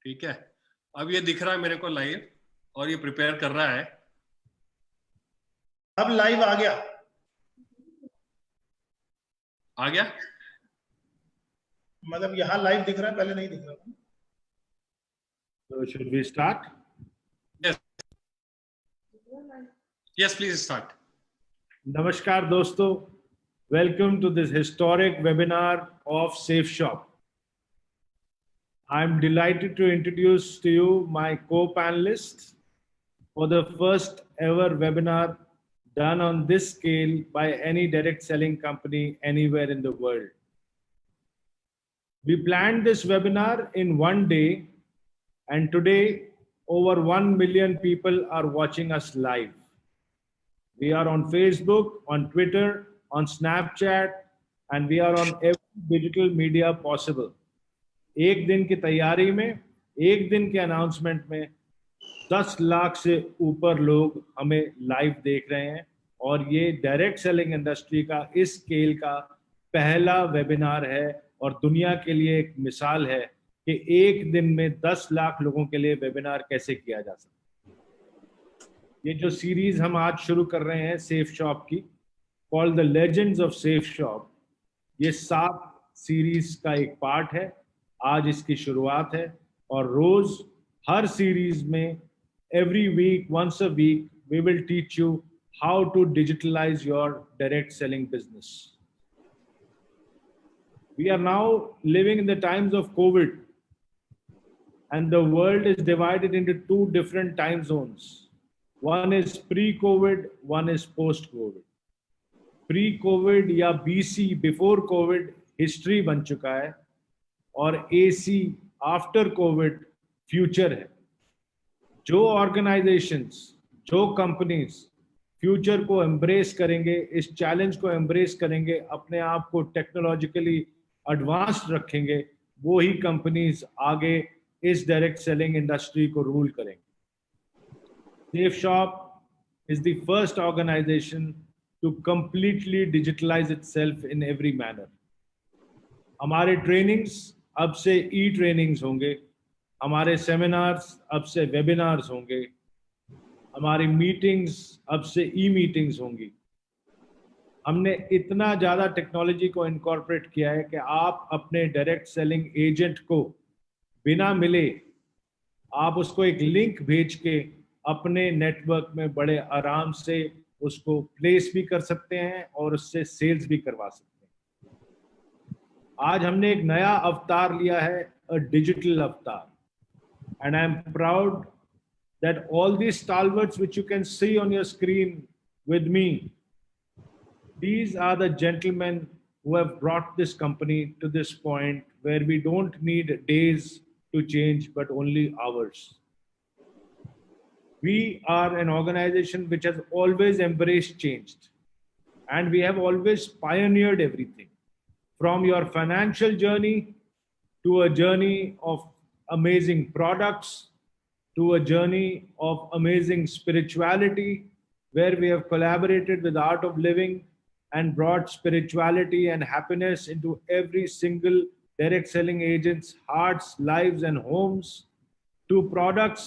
ठीक है, अब ये दिख रहा है मेरे को लाइव और ये प्रिपेयर कर रहा है। अब लाइव आ गया। आ गया मतलब यहाँ लाइव दिख रहा है, पहले नहीं दिख रहा था। So should we start? Yes, please start. Namaskar दोस्तों, welcome to this historic webinar of Safe Shop. I'm delighted to introduce to you my co-panelists for the first ever webinar done on this scale by any direct selling company anywhere in the world. We planned this webinar in one day, and today over 1 million people are watching us live. We are on Facebook, on Twitter, on Snapchat, and we are on every digital media possible. एक दिन की तैयारी में, एक दिन के announcement में 10 लाख से ऊपर लोग हमें लाइव देख रहे हैं, और ये डायरेक्ट सेलिंग इंडस्ट्री का इस स्केल का पहला वेबिनार है और दुनिया के लिए एक मिसाल है कि एक दिन में 10 लाख लोगों के लिए वेबिनार कैसे किया जा सकता है। ये जो सीरीज हम आज शुरू कर रहे हैं सेफ शॉप की, called the legends of safe shop, ये 7 सीरीज का एक पार्ट है। आज इसकी शुरुआत है और रोज हर सीरीज में every week, once a week, we will teach you how to digitalize your direct selling business. We are now living in the times of COVID, and the world is divided into 2 different time zones. One is pre-COVID, one is post-COVID. Pre-COVID या BC, before COVID, history बन चुका है, और AC, after COVID, future है। जो organizations, जो companies future को embrace करेंगे, इस चैलेंज को एम्ब्रेस करेंगे, अपने आप को टेक्नोलॉजिकली एडवांस्ड रखेंगे, वो ही कंपनीज आगे इस डायरेक्ट सेलिंग इंडस्ट्री को रूल करेंगे। Safe Shop is the first organization to completely digitalize itself in every manner. हमारे ट्रेनिंग्स अब से ई ट्रेनिंग्स होंगे, हमारे सेमिनार्स अब से वेबिनार्स होंगे, हमारी मीटिंग्स अब से ई मीटिंग्स होंगी। हमने इतना ज़्यादा टेक्नोलॉजी को इनकॉर्पोरेट किया है कि आप अपने डायरेक्ट सेलिंग एजेंट को बिना मिले, आप उसको एक लिंक भेज के अपने नेटवर्क में बड़े आराम से उसको प्लेस भी कर सकते हैं और उससे सेल्स भी करवा सकते हैं। आज हमने एक नया अवतार लिया है, अ डिजिटल अवतार, and I am proud that all these stalwarts which you can see on your screen with me, these are the gentlemen who have brought this company to this point where we don't need days to change, but only hours. We are an organization which has always embraced change, and we have always pioneered everything from your financial journey to a journey of amazing products, to a journey of amazing spirituality, where we have collaborated with Art of Living and brought spirituality and happiness into every single direct selling agent's hearts, lives, and homes, to products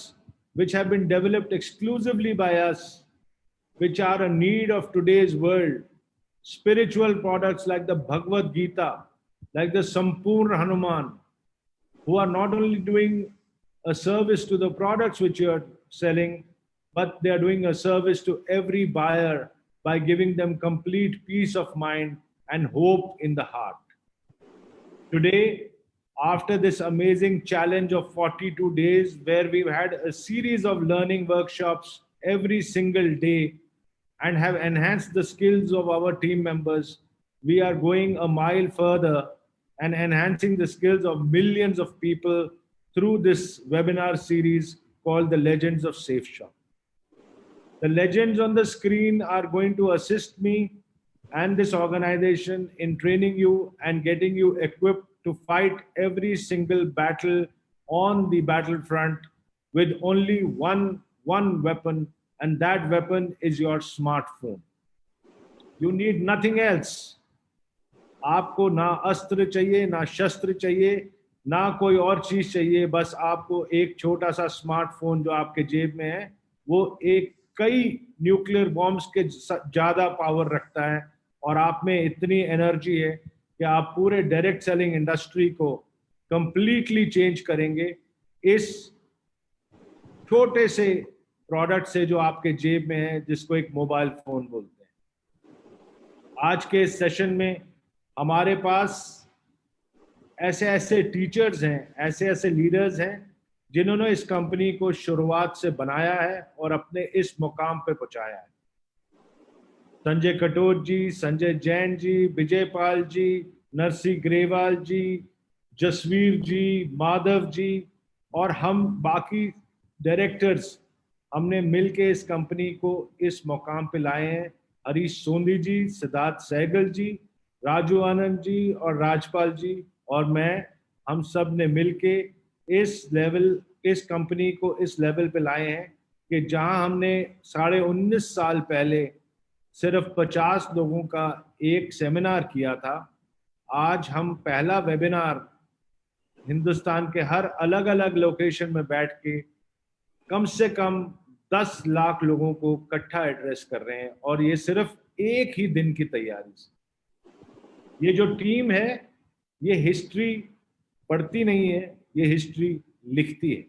which have been developed exclusively by us, which are a need of today's world. Spiritual products like the Bhagavad Gita, like the Sampurna Hanuman, who are not only doing a service to the products which you are selling, but they are doing a service to every buyer by giving them complete peace of mind and hope in the heart. Today, after this amazing challenge of 42 days, where we've had a series of learning workshops every single day and have enhanced the skills of our team members, we are going a mile further and enhancing the skills of millions of people through this webinar series called the Legends of Safe Shop. The legends on the screen are going to assist me and this organization in training you and getting you equipped to fight every single battle on the battlefront with only one weapon, and that weapon is your smartphone. You need nothing else. आपको ना अस्त्र चाहिए, ना शस्त्र चाहिए, ना कोई और चीज चाहिए, बस आपको एक छोटा सा स्मार्टफोन जो आपके जेब में है वो एक कई न्यूक्लियर बॉम्ब्स के ज्यादा पावर रखता है, और आप में इतनी एनर्जी है कि आप पूरे डायरेक्ट सेलिंग इंडस्ट्री को कंप्लीटली चेंज करेंगे इस छोटे से प्रोडक्ट से जो आपके जेब में है, जिसको एक मोबाइल फोन बोलते हैं। आज के इस सेशन में हमारे पास ऐसे ऐसे टीचर्स हैं, ऐसे ऐसे लीडर्स हैं जिन्होंने इस कंपनी को शुरुआत से बनाया है और अपने इस मुकाम पे पहुंचाया है। संजय कटोच जी, संजय जैन जी, विजय पाल जी, नरसी ग्रेवाल जी, जसवीर जी, माधव जी और हम बाकी डायरेक्टर्स, हमने मिलके इस कंपनी को इस मुकाम पे लाए हैं। हरीश सोंधी जी, सिद्धार्थ सहगल जी, राजू आनंद जी और राजपाल जी और मैं, हम सब ने मिलके इस कंपनी को इस लेवल पे लाए हैं कि जहां हमने 19.5 साल पहले सिर्फ 50 लोगों का एक सेमिनार किया था, आज हम पहला वेबिनार हिंदुस्तान के हर अलग अलग लोकेशन में बैठ के कम से कम 10 लाख लोगों को इकट्ठा एड्रेस कर रहे हैं, और ये सिर्फ एक ही दिन की तैयारी से। ये जो टीम है ये हिस्ट्री पढ़ती नहीं है, ये हिस्ट्री लिखती है।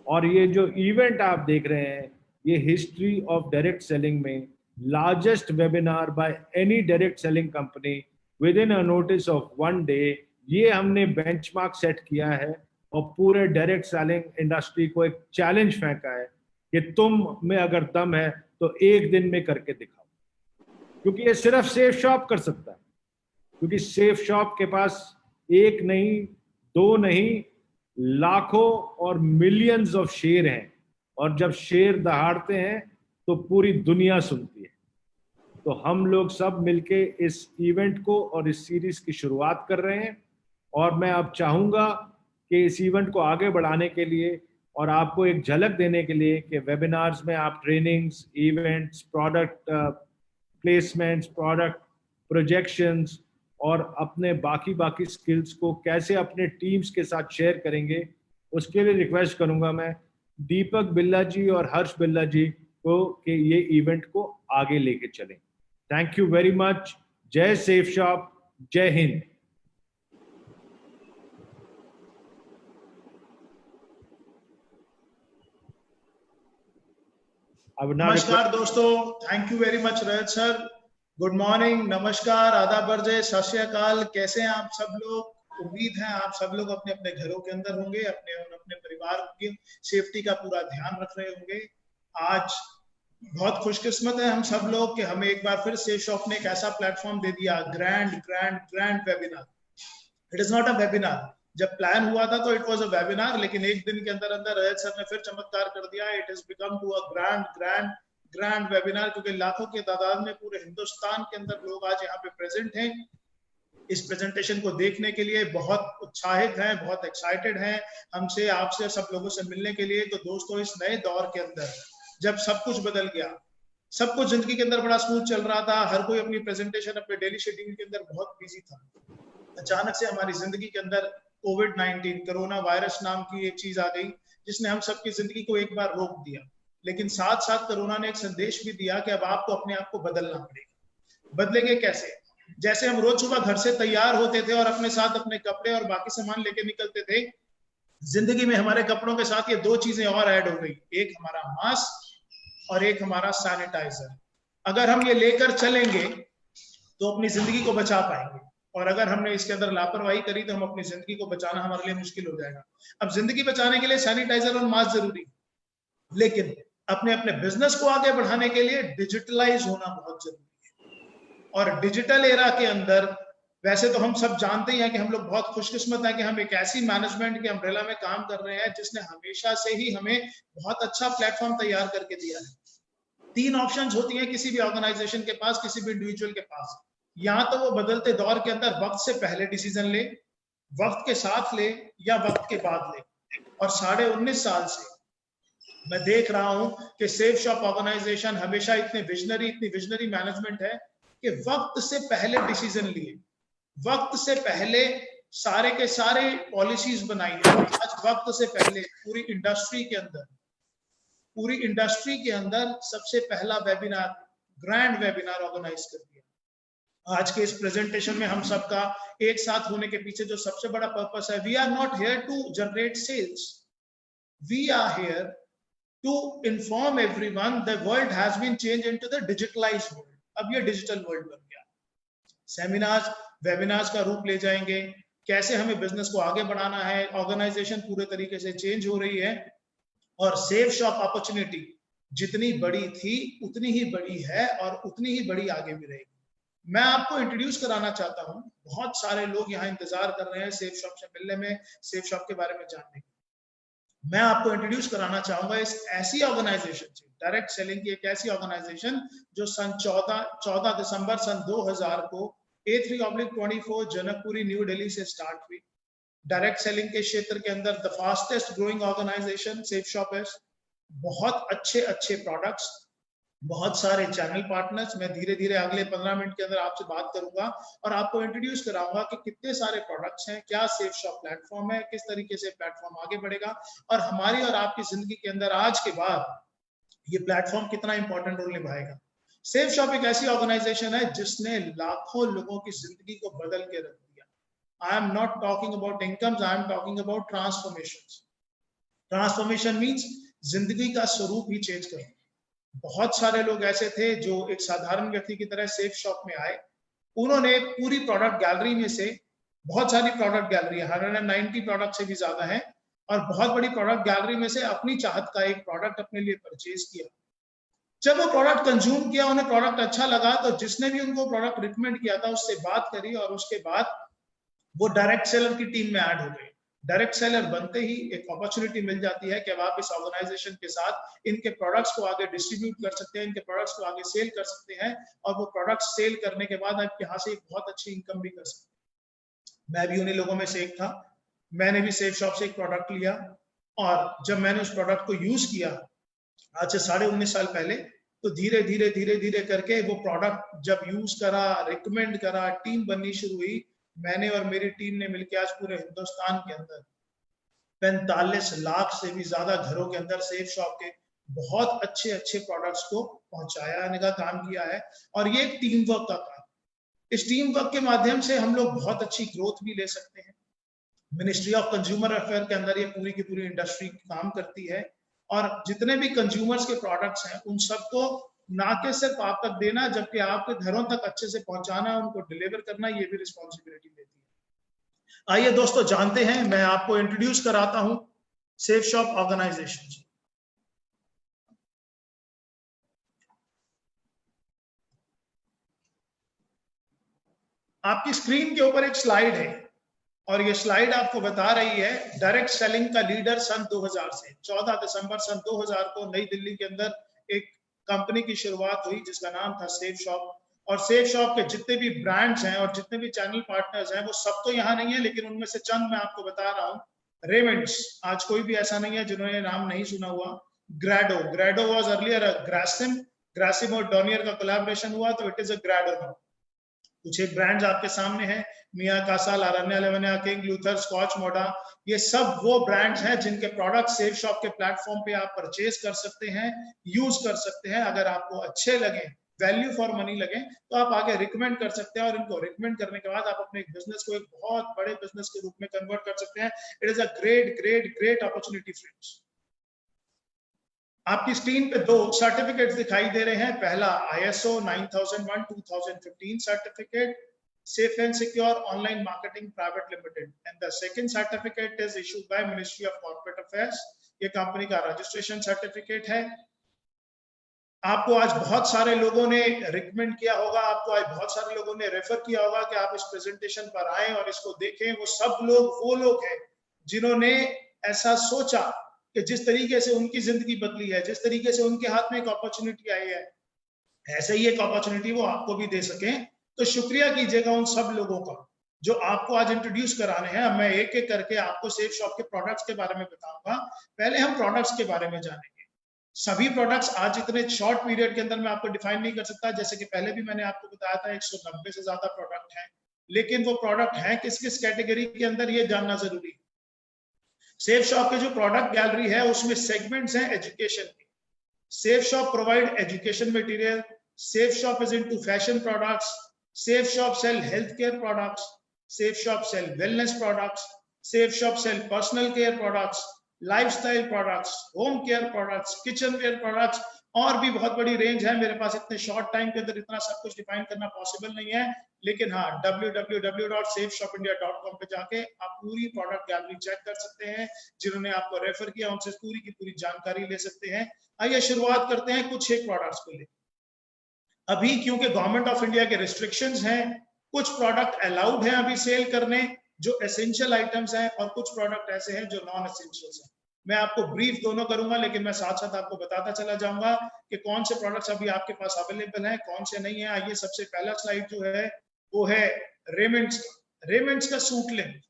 और ये जो इवेंट आप देख रहे हैं ये हिस्ट्री ऑफ डायरेक्ट सेलिंग में largest webinar by any direct selling company with in a notice of 1 day, ये हमने बेंचमार्क सेट किया है और पूरे डायरेक्ट सेलिंग इंडस्ट्री को एक चैलेंज फेंका है कि तुम में अगर दम है तो एक दिन में करके दिखाओ। क्योंकि ये सिर्फ सेफ शॉप कर सकता है, क्योंकि सेफ शॉप के पास एक नहीं, दो नहीं, लाखों और मिलियंस ऑफ शेर हैं, और जब शेर दहाड़ते हैं तो पूरी दुनिया सुनती है। तो हम लोग सब मिलके इस इवेंट को और इस सीरीज की शुरुआत कर रहे हैं, और मैं अब चाहूंगा कि इस इवेंट को आगे बढ़ाने के लिए और आपको एक झलक देने के लिए कि वेबिनार्स में आप trainings, events, product placements, product projections और अपने बाकी स्किल्स को कैसे अपने टीम्स के साथ शेयर करेंगे, उसके लिए रिक्वेस्ट करूंगा मैं दीपक बिल्ला जी और हर्ष बिल्ला जी को कि ये इवेंट को आगे लेके चलें। Thank you very much. जय सेफ शॉप, जय हिंद। नमस्कार दोस्तों, thank you very much Rajat sir. Good morning, नमस्कार, आदाब, बरजे, सत श्री अकाल। कैसे हैं आप सब लोग? उम्मीद है आप सब लोग अपने अपने घरों के अंदर होंगे, अपने अपने परिवार की सेफ्टी का पूरा ध्यान रख रहे होंगे। आज बहुत खुशकिस्मत है हम सब लोग कि हमें एक बार फिर सेफ शॉप ने एक ऐसा प्लेटफॉर्म दे दिया, grand webinar. It is not a webinar. जब प्लान हुआ था तो इट वाज अ वेबिनार, लेकिन एक दिन के अंदर अंदर रजत सर ने फिर चमत्कार कर दिया। It has become to a grand webinar, क्योंकि लाखों की तादाद में पूरे हिंदुस्तान के अंदर लोग आज यहाँ पे प्रेजेंट हैं इस प्रेजेंटेशन को देखने के लिए। बहुत उत्साहित हैं, बहुत एक्साइटेड हैं हमसे, आपसे, सब लोगों से मिलने के लिए। तो दोस्तों, इस नए दौर के अंदर जब सब कुछ बदल गया, सब कुछ जिंदगी के अंदर बड़ा स्मूथ चल रहा था, हर कोई अपनी प्रेजेंटेशन, अपने डेली शेड्यूल के अंदर बहुत बिजी था, अचानक से हमारी जिंदगी के अंदर कोविड-19 कोरोना वायरस नाम की एक चीज आ गई जिसने हम सबकी जिंदगी को एक बार रोक दिया। लेकिन साथ साथ कोरोना ने एक संदेश भी दिया कि अब आपको अपने आप को बदलना पड़ेगा। बदलेंगे कैसे? जैसे हम रोज सुबह घर से तैयार होते थे और अपने साथ अपने कपड़े और बाकी सामान लेके निकलते थे, जिंदगी में हमारे कपड़ों के साथ ये दो चीजें और ऐड हो गई, एक हमारा मास्क और एक हमारा सैनिटाइजर। अगर हम ये लेकर चलेंगे तो अपनी जिंदगी को बचा पाएंगे, और अगर हमने इसके अंदर लापरवाही करी तो हम अपनी जिंदगी को बचाना हमारे लिए मुश्किल हो जाएगा। अब जिंदगी बचाने के लिए सैनिटाइजर और मास्क जरूरी, लेकिन अपने अपने बिजनेस को आगे बढ़ाने के लिए डिजिटलाइज होना बहुत जरूरी है। और डिजिटल एरा के अंदर वैसे तो हम सब जानते ही हैं कि हम लोग बहुत खुशकिस्मत हैं कि हम एक ऐसी मैनेजमेंट के अम्ब्रेला में काम कर रहे हैं जिसने हमेशा से ही हमें बहुत अच्छा प्लेटफॉर्म तैयार करके दिया है। 3 ऑप्शंस होती हैं किसी भी ऑर्गेनाइजेशन के पास, किसी भी इंडिविजुअल के पास। या तो वो बदलते दौर के अंदर वक्त से पहले डिसीजन ले, वक्त के साथ ले, या वक्त के बाद ले। और 19.5 साल से मैं देख रहा हूं कि सेफ शॉप ऑर्गेनाइजेशन हमेशा इतनी विजनरी मैनेजमेंट है कि वक्त से पहले डिसीजन लिए, वक्त से पहले सारे के सारे पॉलिसीज बनाई है। आज वक्त से पहले पूरी इंडस्ट्री के अंदर सबसे पहला वेबिनार, ग्रैंड वेबिनार ऑर्गेनाइज कर दिया। आज के इस प्रेजेंटेशन में हम सबका एक साथ होने के पीछे जो सबसे बड़ा पर्पस है, we are not here to generate sales, we are here to inform everyone the world has been change into the digitalized world. अब ये डिजिटल वर्ल्ड बन गया। सेमिनार्स, वेबिनार्स का रूप ले जाएंगे, कैसे हमें बिजनेस को आगे बढ़ाना है, ऑर्गेनाइजेशन पूरे तरीके से चेंज हो रही है और सेफ शॉप अपॉर्चुनिटी जितनी बड़ी थी उतनी ही बड़ी है और उतनी ही बड़ी आगे भी रहेगी। मैं आपको इंट्रोड्यूस कराना चाहता हूं, बहुत सारे लोग यहाँ इंतजार कर रहे हैं सेफ शॉप से मिलने में, सेफ शॉप के बारे में जानने की। मैं आपको इंट्रोड्यूस कराना चाहूंगा इस ऐसी ऑर्गेनाइजेशन से, डायरेक्ट सेलिंग की एक ऐसी ऑर्गेनाइजेशन जो सन 14 दिसंबर सन 2000 को A3/24 जनकपुरी न्यू दिल्ली से स्टार्ट हुई। डायरेक्ट सेलिंग के क्षेत्र के अंदर the fastest growing organization Safe Shop है। बहुत अच्छे प्रोडक्ट्स, बहुत सारे चैनल पार्टनर्स। मैं धीरे धीरे अगले 15 मिनट के अंदर आपसे बात करूंगा और आपको इंट्रोड्यूस कराऊंगा कि कितने सारे प्रोडक्ट्स हैं, क्या सेफ शॉप प्लेटफॉर्म है, किस तरीके से प्लेटफॉर्म आगे बढ़ेगा और हमारी और आपकी जिंदगी के अंदर आज के बाद ये प्लेटफॉर्म कितना इंपॉर्टेंट रोल निभाएगा। सेफ शॉप एक ऐसी ऑर्गेनाइजेशन है जिसने लाखों लोगों की जिंदगी को बदल के रख दिया। I am not talking about incomes, I am talking about transformations. Transformation means जिंदगी का स्वरूप ही चेंज करना। बहुत सारे लोग ऐसे थे जो एक साधारण व्यक्ति की तरह सेफ शॉप में आए, उन्होंने पूरी प्रोडक्ट गैलरी में से, बहुत सारी प्रोडक्ट गैलरी 190 प्रोडक्ट से भी ज्यादा है, और बहुत बड़ी प्रोडक्ट गैलरी में से अपनी चाहत का एक प्रोडक्ट अपने लिए परचेज किया। जब वो प्रोडक्ट कंज्यूम किया, उन्हें प्रोडक्ट अच्छा लगा, तो जिसने भी उनको प्रोडक्ट रिकमेंड किया था उससे बात करी और उसके बाद वो डायरेक्ट सेलर की टीम में ऐड हो गए। डायरेक्ट सेलर बनते ही एक अपॉर्चुनिटी मिल जाती है कि अब आप इस ऑर्गेनाइजेशन के साथ इनके प्रोडक्ट्स को आगे डिस्ट्रीब्यूट कर सकते हैं, इनके प्रोडक्ट्स को आगे सेल कर सकते हैं और वो प्रोडक्ट सेल करने के बाद आप यहाँ से एक बहुत अच्छी इनकम भी कर सकते हैं। मैं भी उन्हीं लोगों में से एक था। मैंने भी सेफ शॉप से एक प्रोडक्ट लिया और जब मैंने उस प्रोडक्ट को यूज किया आज से 19.5 साल पहले, तो धीरे धीरे करके वो प्रोडक्ट जब यूज करा, रिकमेंड करा, टीम बननी शुरू हुई। मैंने और मेरी टीम ने मिलकर आज पूरे हिंदुस्तान के अंदर 45 लाख से भी ज्यादा घरों के अंदर सेफ शॉप के बहुत अच्छे प्रोडक्ट्स को पहुंचाया का काम किया है। और ये एक टीम वर्क का काम। इस टीम वर्क के माध्यम से हम लोग बहुत अच्छी ग्रोथ भी ले सकते हैं। मिनिस्ट्री ऑफ कंज्यूमर अफेयर के अंदर ये पूरी की पूरी इंडस्ट्री काम करती है और जितने भी कंज्यूमर्स के प्रोडक्ट्स हैं उन सबको ना के सिर्फ आप तक देना, जबकि आपके घरों तक अच्छे से पहुंचाना, उनको डिलीवर करना, ये भी रिस्पॉन्सिबिलिटी लेती है। आइए दोस्तों जानते हैं, मैं आपको इंट्रोड्यूस कराता हूं सेफ शॉप ऑर्गेनाइजेशन। आपकी स्क्रीन के ऊपर एक स्लाइड है और ये स्लाइड आपको बता रही है डायरेक्ट सेलिंग का लीडर सन 2000 से। 14 दिसंबर सन 2000 को नई दिल्ली के अंदर एक कंपनी की शुरुआत हुई जिसका नाम था सेफ शॉप। और सेफ शॉप के जितने भी ब्रांड्स हैं और जितने भी चैनल पार्टनर्स हैं वो सब तो यहाँ नहीं है, लेकिन उनमें से चंद मैं आपको बता रहा हूँ। रेमंड्स, आज कोई भी ऐसा नहीं है जिन्होंने नाम नहीं सुना हुआ। ग्रेडो वाज अर्लियर ग्रासिम और डॉनियर का कोलैबोरेशन हुआ तो इट इज अ ग्रेडो नाउ। कुछ एक ब्रांड्स आपके सामने हैं, मिया कासा, लारन्या लेवनिया, किंग लूथर, स्कॉच मोडा। ये सब वो ब्रांड्स हैं जिनके प्रोडक्ट सेफ शॉप के प्लेटफॉर्म पे आप परचेज कर सकते हैं, यूज कर सकते हैं। अगर आपको अच्छे लगे, वैल्यू फॉर मनी लगे, तो आप आगे रिकमेंड कर सकते हैं और इनको रिकमेंड करने के बाद आप अपने बिजनेस को एक बहुत बड़े बिजनेस के रूप में कन्वर्ट कर सकते हैं। It is a great opportunity friends. आपकी स्क्रीन पे 2 सर्टिफिकेट्स दिखाई दे रहे हैं। पहला ISO 9001:2015 certificate, Safe and Secure Online Marketing Private Limited, and the second certificate is issued by Ministry of Corporate Affairs. ये कंपनी का रजिस्ट्रेशन सर्टिफिकेट है। आपको आज बहुत सारे लोगों ने रिकमेंड किया होगा, आपको आज बहुत सारे लोगों ने रेफर किया होगा कि आप इस प्रेजेंटेशन पर आए और इसको देखें। वो सब लोग वो लोग हैं जिन्होंने ऐसा सोचा कि जिस तरीके से उनकी जिंदगी बदली है, जिस तरीके से उनके हाथ में एक अपॉर्चुनिटी आई है, ऐसे ही एक अपॉर्चुनिटी वो आपको भी दे सकें। तो शुक्रिया कीजिएगा उन सब लोगों का जो आपको आज इंट्रोड्यूस कराने हैं। मैं एक एक करके आपको सेफ शॉप के प्रोडक्ट्स के बारे में बताऊंगा। पहले हम प्रोडक्ट्स के बारे में जानेंगे। सभी प्रोडक्ट्स आज इतने शॉर्ट पीरियड के अंदर मैं आपको डिफाइन नहीं कर सकता। जैसे कि पहले भी मैंने आपको बताया था 190 से ज्यादा प्रोडक्ट हैं, लेकिन वो प्रोडक्ट है किस किस कैटेगरी के अंदर, ये जानना जरूरी है। सेफ शॉप के जो प्रोडक्ट गैलरी है उसमें सेगमेंट्स हैं एजुकेशन के। Safe Shop provide education material, Safe Shop is into fashion products, Safe Shop sell health care products, Safe Shop sell wellness products, Safe Shop sell personal care products, lifestyle products, home care products, kitchen ware products, और भी बहुत बड़ी range है। मेरे पास इतने short time के अंदर इतना सब कुछ डिफाइन करना पॉसिबल नहीं है, लेकिन हाँ www.safeshopindia.com पे जाके आप पूरी प्रोडक्ट गैलरी चेक कर सकते हैं। जिन्होंने आपको रेफर किया उनसे पूरी की पूरी जानकारी ले सकते हैं। आइए शुरुआत करते हैं कुछ एक प्रोडक्ट्स को लेकर। अभी क्योंकि गवर्नमेंट ऑफ इंडिया के रिस्ट्रिक्शंस हैं, कुछ प्रोडक्ट अलाउड हैं अभी सेल करने जो एसेंशियल आइटम्स हैं, और कुछ प्रोडक्ट ऐसे हैं जो नॉन एसेंशियल्स हैं। मैं आपको ब्रीफ दोनों करूंगा, लेकिन मैं साथ साथ आपको बताता चला जाऊंगा कि कौन से प्रोडक्ट्स अभी आपके पास अवेलेबल हैं, कौन से नहीं है। आइए सबसे पहला स्लाइड जो है वो है रेमंड्स का सूट लेंथ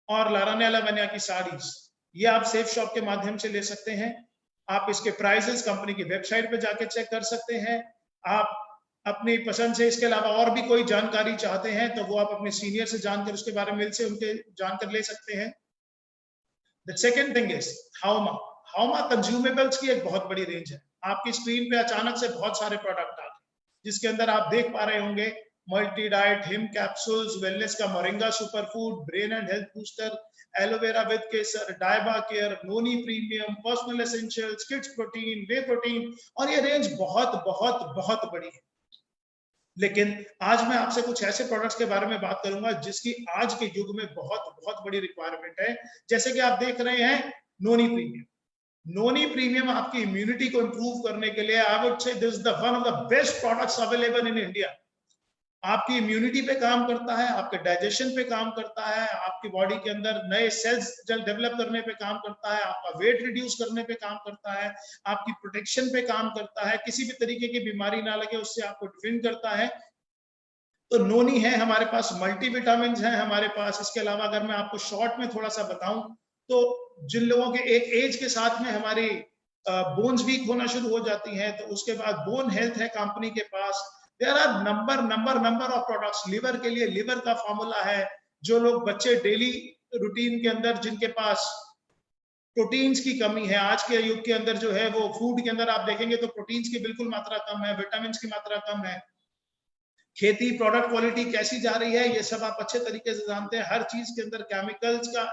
और लारानेला बनिया की साड़ीज। ये आप सेफ शॉप के माध्यम से ले सकते हैं। आप इसके प्राइसेस कंपनी की वेबसाइट पे जाके चेक कर सकते हैं। आप अपनी पसंद से इसके अलावा और भी कोई जानकारी चाहते हैं तो वो आप अपने सीनियर से जानकर उसके बारे में से उनके जानकर ले सकते हैं। द सेकेंड थिंग इज हाउमा कंज्यूमेबल्स की एक बहुत बड़ी रेंज है। आपकी स्क्रीन पे अचानक से बहुत सारे प्रोडक्ट आ गए, जिसके अंदर आप देख पा रहे होंगे मल्टी डाइट, हिम कैप्सूल्स, वेलनेस का moringa superfood, brain and health booster, aloe vera with kesar, डायबा care, noni premium, personal essentials, kids protein, whey protein, और ये रेंज बहुत बहुत बहुत बड़ी है। लेकिन आज मैं आपसे कुछ ऐसे प्रोडक्ट्स के बारे में बात करूंगा जिसकी आज के युग में बहुत बहुत बड़ी रिक्वायरमेंट है। जैसे कि आप देख रहे हैं नोनी प्रीमियम। नोनी प्रीमियम आपकी इम्यूनिटी को इंप्रूव करने के लिए I would say this is the one of the best products available in India. आपकी इम्यूनिटी पे काम करता है, आपके डाइजेशन पे काम करता है, आपकी बॉडी के अंदर नए सेल्स डेवलप करने पे काम करता है, आपका वेट रिड्यूस करने पे काम करता है, आपकी प्रोटेक्शन पे काम करता है, किसी भी तरीके की बीमारी ना लगे उससे आपको डिफेंड करता है। तो नोनी है हमारे पास, मल्टीविटामिन है हमारे पास। इसके अलावा अगर मैं आपको शॉर्ट में थोड़ा सा बताऊं तो जिन लोगों के एक एज के साथ में हमारी बोन्स वीक होना शुरू हो जाती हैं, तो उसके बाद बोन हेल्थ है कंपनी के पास। There are number of products. Liver के लिए लिवर का फॉर्मूला है। जो लोग बच्चे डेली रूटीन के अंदर जिनके पास प्रोटीन्स की कमी है, आज के युग के अंदर जो है वो फूड के अंदर आप देखेंगे तो प्रोटीन्स की बिल्कुल मात्रा कम है, विटामिन की मात्रा कम है। खेती प्रोडक्ट क्वालिटी कैसी जा रही है ये सब आप अच्छे तरीके से जानते हैं। हर चीज के अंदर केमिकल्स का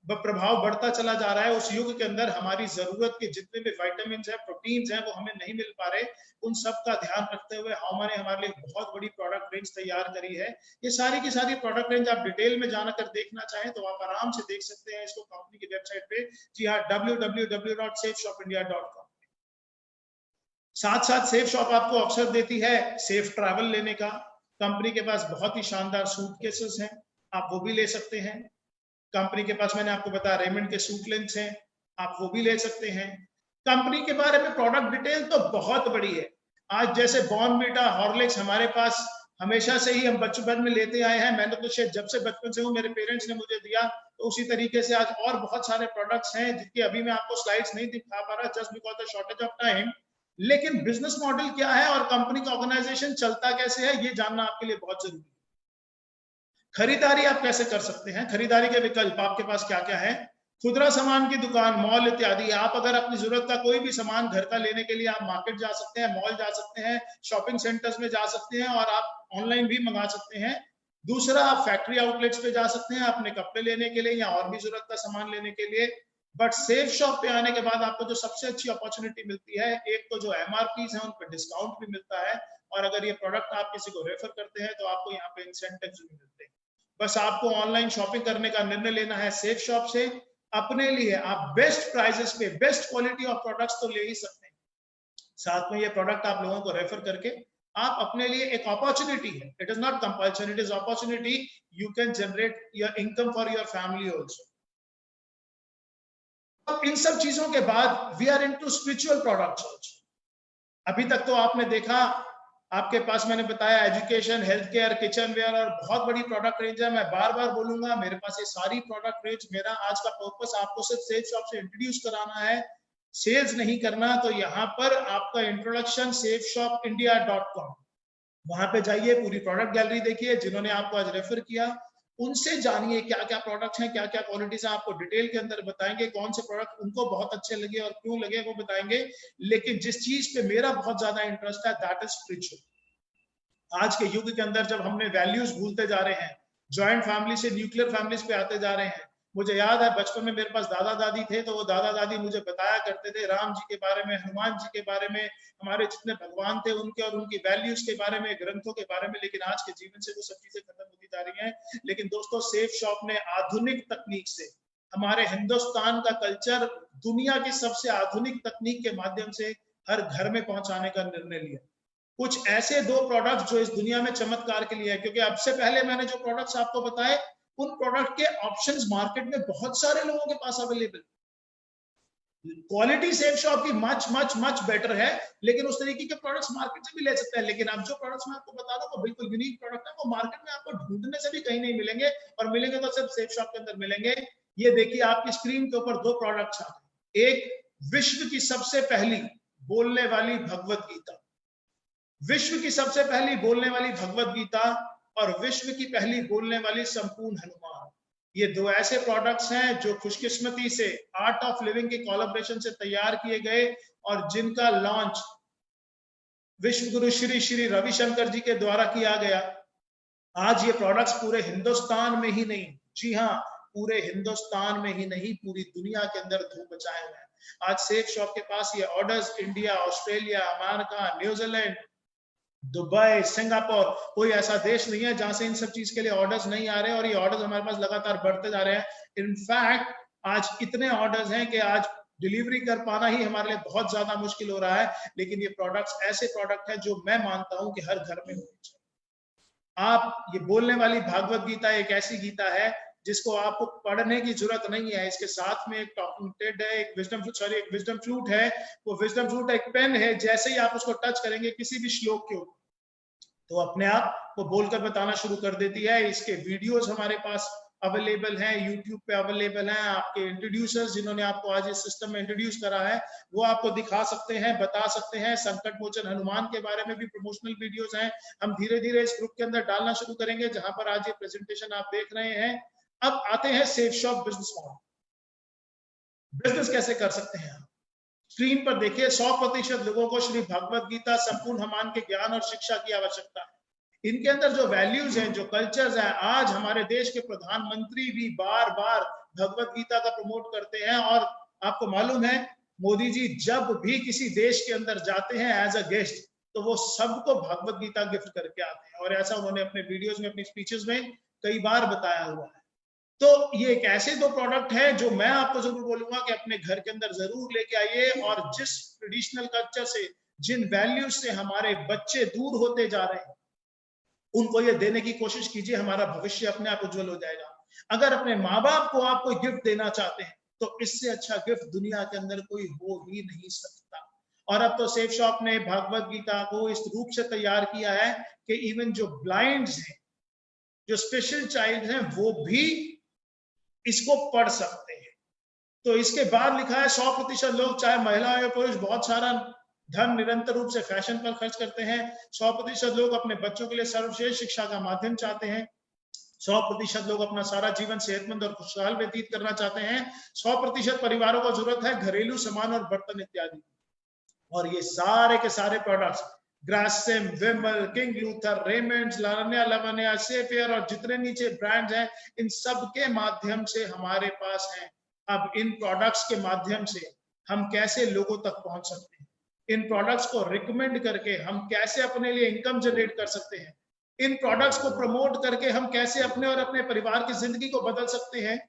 प्रभाव बढ़ता चला जा रहा है। उस युग के अंदर हमारी जरूरत के जितने भी विटामिन है, प्रोटीन्स हैं, वो हमें नहीं मिल पा रहे। उन सब का ध्यान रखते हुए हाउमा ने हमारे लिए बहुत बड़ी प्रोडक्ट रेंज तैयार करी है। ये सारी की सारी प्रोडक्ट रेंज आप डिटेल में जाकर देखना चाहें तो आप आराम से देख सकते हैं इसको कंपनी की वेबसाइट पे। जी हाँ, www.safeshopindia.com। साथ साथ सेफ शॉप आपको अवसर देती है सेफ ट्रैवल लेने का। कंपनी के पास बहुत ही शानदार सूटकेसेस हैं, आप वो भी ले सकते हैं। कंपनी के पास मैंने आपको बताया रेमंड के सूट लेंस हैं, आप वो भी ले सकते हैं। कंपनी के बारे में प्रोडक्ट डिटेल तो बहुत बड़ी है। आज जैसे बॉर्नवीटा, हॉर्लिक्स हमारे पास हमेशा से ही हम बचपन में लेते आए हैं। मैंने तो शायद जब से बचपन से हूँ, मेरे पेरेंट्स ने मुझे दिया, तो उसी तरीके से आज और बहुत सारे प्रोडक्ट्स हैं जिनके अभी मैं आपको स्लाइड्स नहीं दिखा पा रहा just because the shortage of time. लेकिन बिजनेस मॉडल क्या है और कंपनी का ऑर्गेनाइजेशन चलता कैसे है ये जानना आपके लिए बहुत जरूरी है। खरीदारी आप कैसे कर सकते हैं, खरीदारी के विकल्प आपके पास क्या क्या है। खुदरा सामान की दुकान, मॉल इत्यादि। आप अगर अपनी जरूरत का कोई भी सामान घर का लेने के लिए आप मार्केट जा सकते हैं, मॉल जा सकते हैं, शॉपिंग सेंटर्स में जा सकते हैं, और आप ऑनलाइन भी मंगा सकते हैं। दूसरा, आप फैक्ट्री आउटलेट्स पे जा सकते हैं अपने कपड़े लेने के लिए या और भी जरूरत का सामान लेने के लिए। बट सेफ शॉप पे आने के बाद आपको जो सबसे अच्छी अपॉर्चुनिटी मिलती है, एक तो जो एमआरपीज है उन पर डिस्काउंट भी मिलता है, और अगर ये प्रोडक्ट आप किसी को रेफर करते हैं तो आपको यहाँ पे इंसेंटिव्स भी मिलते हैं। बस आपको ऑनलाइन शॉपिंग करने का निर्णय लेना है सेफ शॉप से। अपने लिए आप बेस्ट प्राइसेस पे बेस्ट क्वालिटी ऑफ प्रोडक्ट्स तो ले ही सकते हैं, साथ में ये प्रोडक्ट आप लोगों को रेफर करके आप अपने लिए एक अपॉर्चुनिटी है, it is not compulsion, it is opportunity, you can generate your income for your family also. इन सब चीजों के बाद we are into spiritual products also. अभी तक तो आपने देखा, आपके पास मैंने बताया education, health care, kitchenware और बहुत बड़ी प्रोडक्ट रेंज है। मैं बार बार बोलूंगा, मेरे पास ये सारी प्रोडक्ट रेंज, मेरा आज का पर्पस आपको सिर्फ सेफ शॉप से इंट्रोड्यूस कराना है, सेल्स नहीं करना। तो यहाँ पर आपका इंट्रोडक्शन safeshopindia.com, वहां पे जाइए, पूरी प्रोडक्ट गैलरी देखिए, जिन्होंने आपको आज रेफर किया उनसे जानिए क्या क्या प्रोडक्ट्स हैं, क्या क्या क्वालिटीज हैं, आपको डिटेल के अंदर बताएंगे कौन से प्रोडक्ट उनको बहुत अच्छे लगे और क्यों लगे वो बताएंगे। लेकिन जिस चीज पे मेरा बहुत ज्यादा इंटरेस्ट है दैट इज स्पिरिचुअल। आज के युग के अंदर जब हमने वैल्यूज भूलते जा रहे हैं, जॉइंट फैमिली से न्यूक्लियर फैमिलीज पे आते जा रहे हैं। मुझे याद है बचपन में मेरे पास दादा दादी थे, तो वो दादा दादी मुझे बताया करते थे राम जी के बारे में, हनुमान जी के बारे में, हमारे जितने भगवान थे उनके और उनकी वैल्यूज के बारे में, ग्रंथों के बारे में। लेकिन आज के जीवन से वो सब चीजें खत्म होती जा रही हैं। लेकिन दोस्तों सेफ शॉप ने आधुनिक तकनीक से हमारे हिंदुस्तान का कल्चर दुनिया की सबसे आधुनिक तकनीक के माध्यम से हर घर में पहुंचाने का निर्णय लिया। कुछ ऐसे 2 प्रोडक्ट जो इस दुनिया में चमत्कार के लिए है, क्योंकि अब से पहले मैंने जो प्रोडक्ट्स आपको बताए उन प्रोडक्ट के ऑप्शंस मार्केट में बहुत सारे लोगों के पास अवेलेबल। क्वालिटी सेफ शॉप की मच मच मच बेटर है, लेकिन उस तरीके के प्रोडक्ट्स मार्केट से भी ले सकते हैं। लेकिन अब जो प्रोडक्ट्स मैं आपको बता रहा हूं वो बिल्कुल यूनिक प्रोडक्ट है, वो मार्केट में आपको ढूंढने से भी कहीं नहीं मिलेंगे, और मिलेंगे तो सिर्फ सेफ शॉप के अंदर मिलेंगे। ये देखिए आपकी स्क्रीन के ऊपर 2 प्रोडक्ट्स आ गए। एक विश्व की सबसे पहली बोलने वाली भगवत गीता, विश्व की सबसे पहली बोलने वाली भगवत गीता और विश्व की पहली बोलने वाली संपूर्ण हनुमान। ये 2 ऐसे प्रोडक्ट्स हैं जो खुशकिस्मती से आर्ट ऑफ लिविंग के कोलैबोरेशन से तैयार किए गए और जिनका लॉन्च विश्व गुरु श्री श्री रविशंकर जी के द्वारा किया गया। आज ये प्रोडक्ट्स पूरे हिंदुस्तान में ही नहीं, जी हाँ, पूरे हिंदुस्तान में ही नहीं पूरी दुनिया के अंदर धूम मचाए हुए हैं। आज सेफ शॉप के पास ये orders India, Australia, America, New Zealand, Dubai, Singapore, कोई ऐसा देश नहीं है जहां से इन सब चीज के लिए ऑर्डर्स नहीं आ रहे, और ये ऑर्डर्स हमारे पास लगातार बढ़ते जा रहे हैं। इनफैक्ट आज इतने ऑर्डर्स हैं कि आज डिलीवरी कर पाना ही हमारे लिए बहुत ज्यादा मुश्किल हो रहा है। लेकिन ये प्रोडक्ट्स ऐसे प्रोडक्ट हैं जो मैं मानता हूं कि हर घर में होने चाहिए। आप ये बोलने वाली भागवत गीता एक ऐसी गीता है जिसको आपको पढ़ने की जरूरत नहीं है। इसके साथ में एक टॉकिंग टेड है, एक विजडम फ्लूट है। वो विजडम फ्लूट एक पेन है, जैसे ही आप उसको टच करेंगे किसी भी श्लोक के ऊपर तो अपने आप वो बोलकर बताना शुरू कर देती है। इसके वीडियोस हमारे पास अवेलेबल हैं, यूट्यूब पे अवेलेबल हैं। आपके इंट्रोड्यूसर्स जिन्होंने आपको आज इस सिस्टम में इंट्रोड्यूस करा है वो आपको दिखा सकते हैं, बता सकते हैं। संकट मोचन हनुमान के बारे में भी प्रमोशनल वीडियोस हैं, हम धीरे धीरे इस ग्रुप के अंदर डालना शुरू करेंगे, जहां पर आज ये प्रेजेंटेशन आप देख रहे हैं। अब आते हैं safe shop business model. Business कैसे कर सकते हैं आप? स्क्रीन पर देखिए 100% लोगों को श्री भगवत गीता संपूर्ण हनुमान के ज्ञान और शिक्षा की आवश्यकता है। इनके अंदर जो वैल्यूज हैं, जो कल्चर्स हैं, आज हमारे देश के प्रधानमंत्री भी बार बार भगवत गीता का प्रमोट करते हैं। और आपको मालूम है मोदी जी जब भी किसी देश के अंदर जाते हैं एज अ गेस्ट तो वो सबको भगवत गीता गिफ्ट करके आते हैं, और ऐसा उन्होंने अपने वीडियोस में, अपनी स्पीचेस में कई बार बताया हुआ है। तो ये एक ऐसे 2 प्रोडक्ट हैं जो मैं आपको जरूर बोलूंगा कि अपने घर के अंदर जरूर लेके आइए, और जिस ट्रेडिशनल कल्चर से, जिन वैल्यूज से हमारे बच्चे दूर होते जा रहे हैं उनको ये देने की कोशिश कीजिए। हमारा भविष्य अपने आप उज्जवल हो जाएगा। अगर अपने माँ बाप को आप कोई गिफ्ट देना चाहते हैं तो इससे अच्छा गिफ्ट दुनिया के अंदर कोई हो ही नहीं सकता। और अब तो सेफ शॉप ने भगवत गीता को इस रूप से तैयार किया है कि इवन जो ब्लाइंड्स हैं, जो स्पेशल चाइल्ड हैं, वो भी इसको पढ़ सकते हैं। तो इसके बाद लिखा है 100% लोग, चाहे महिला या पुरुष, बहुत सारा धन निरंतर रूप से फैशन पर खर्च करते हैं। 100% लोग अपने बच्चों के लिए सर्वश्रेष्ठ शिक्षा का माध्यम चाहते हैं। 100% लोग अपना सारा जीवन सेहतमंद और खुशहाल व्यतीत करना चाहते हैं। 100% परिवारों को जरूरत है घरेलू सामान और बर्तन इत्यादि। और ये सारे के सारे प्रोडक्ट्स ग्रासिम, विमल, किंग लूथर, रेमंड्स, लावण्या लवण्या, सेफियर और जितने नीचे ब्रांड्स हैं, इन सब के माध्यम से हमारे पास हैं। अब इन प्रोडक्ट्स के माध्यम से हम कैसे लोगों तक पहुंच सकते हैं, इन प्रोडक्ट्स को रिकमेंड करके हम कैसे अपने लिए इनकम जनरेट कर सकते हैं, इन प्रोडक्ट्स को प्रमोट करके हम कैसे अपने और अपने परिवार की जिंदगी को बदल सकते हैं,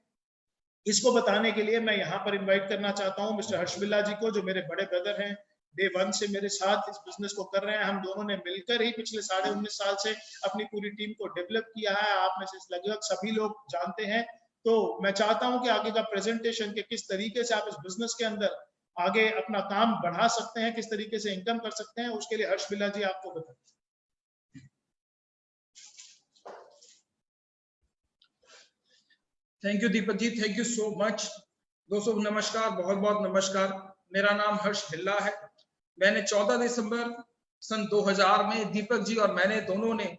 इसको बताने के लिए मैं यहाँ पर इन्वाइट करना चाहता हूँ मिस्टर हर्ष बिल्ला जी को, जो मेरे बड़े ब्रदर हैं। डे 1 से मेरे साथ इस बिजनेस को कर रहे हैं। हम दोनों ने मिलकर ही पिछले 19.5 साल से अपनी पूरी टीम को डेवलप किया है। आप में से लगभग सभी लोग जानते हैं। तो मैं चाहता हूं कि आगे का प्रेजेंटेशन के किस तरीके से आप इस बिजनेस के अंदर आगे अपना काम बढ़ा सकते हैं, किस तरीके से इनकम कर सकते हैं, उसके लिए हर्ष बिल्ला जी आपको बताएं। Thank you Deepak ji, thank you so much. दोस्तों नमस्कार, बहुत बहुत नमस्कार। मेरा नाम हर्ष बिल्ला है। मैंने 14 दिसंबर सन 2000 में दीपक जी और मैंने दोनों ने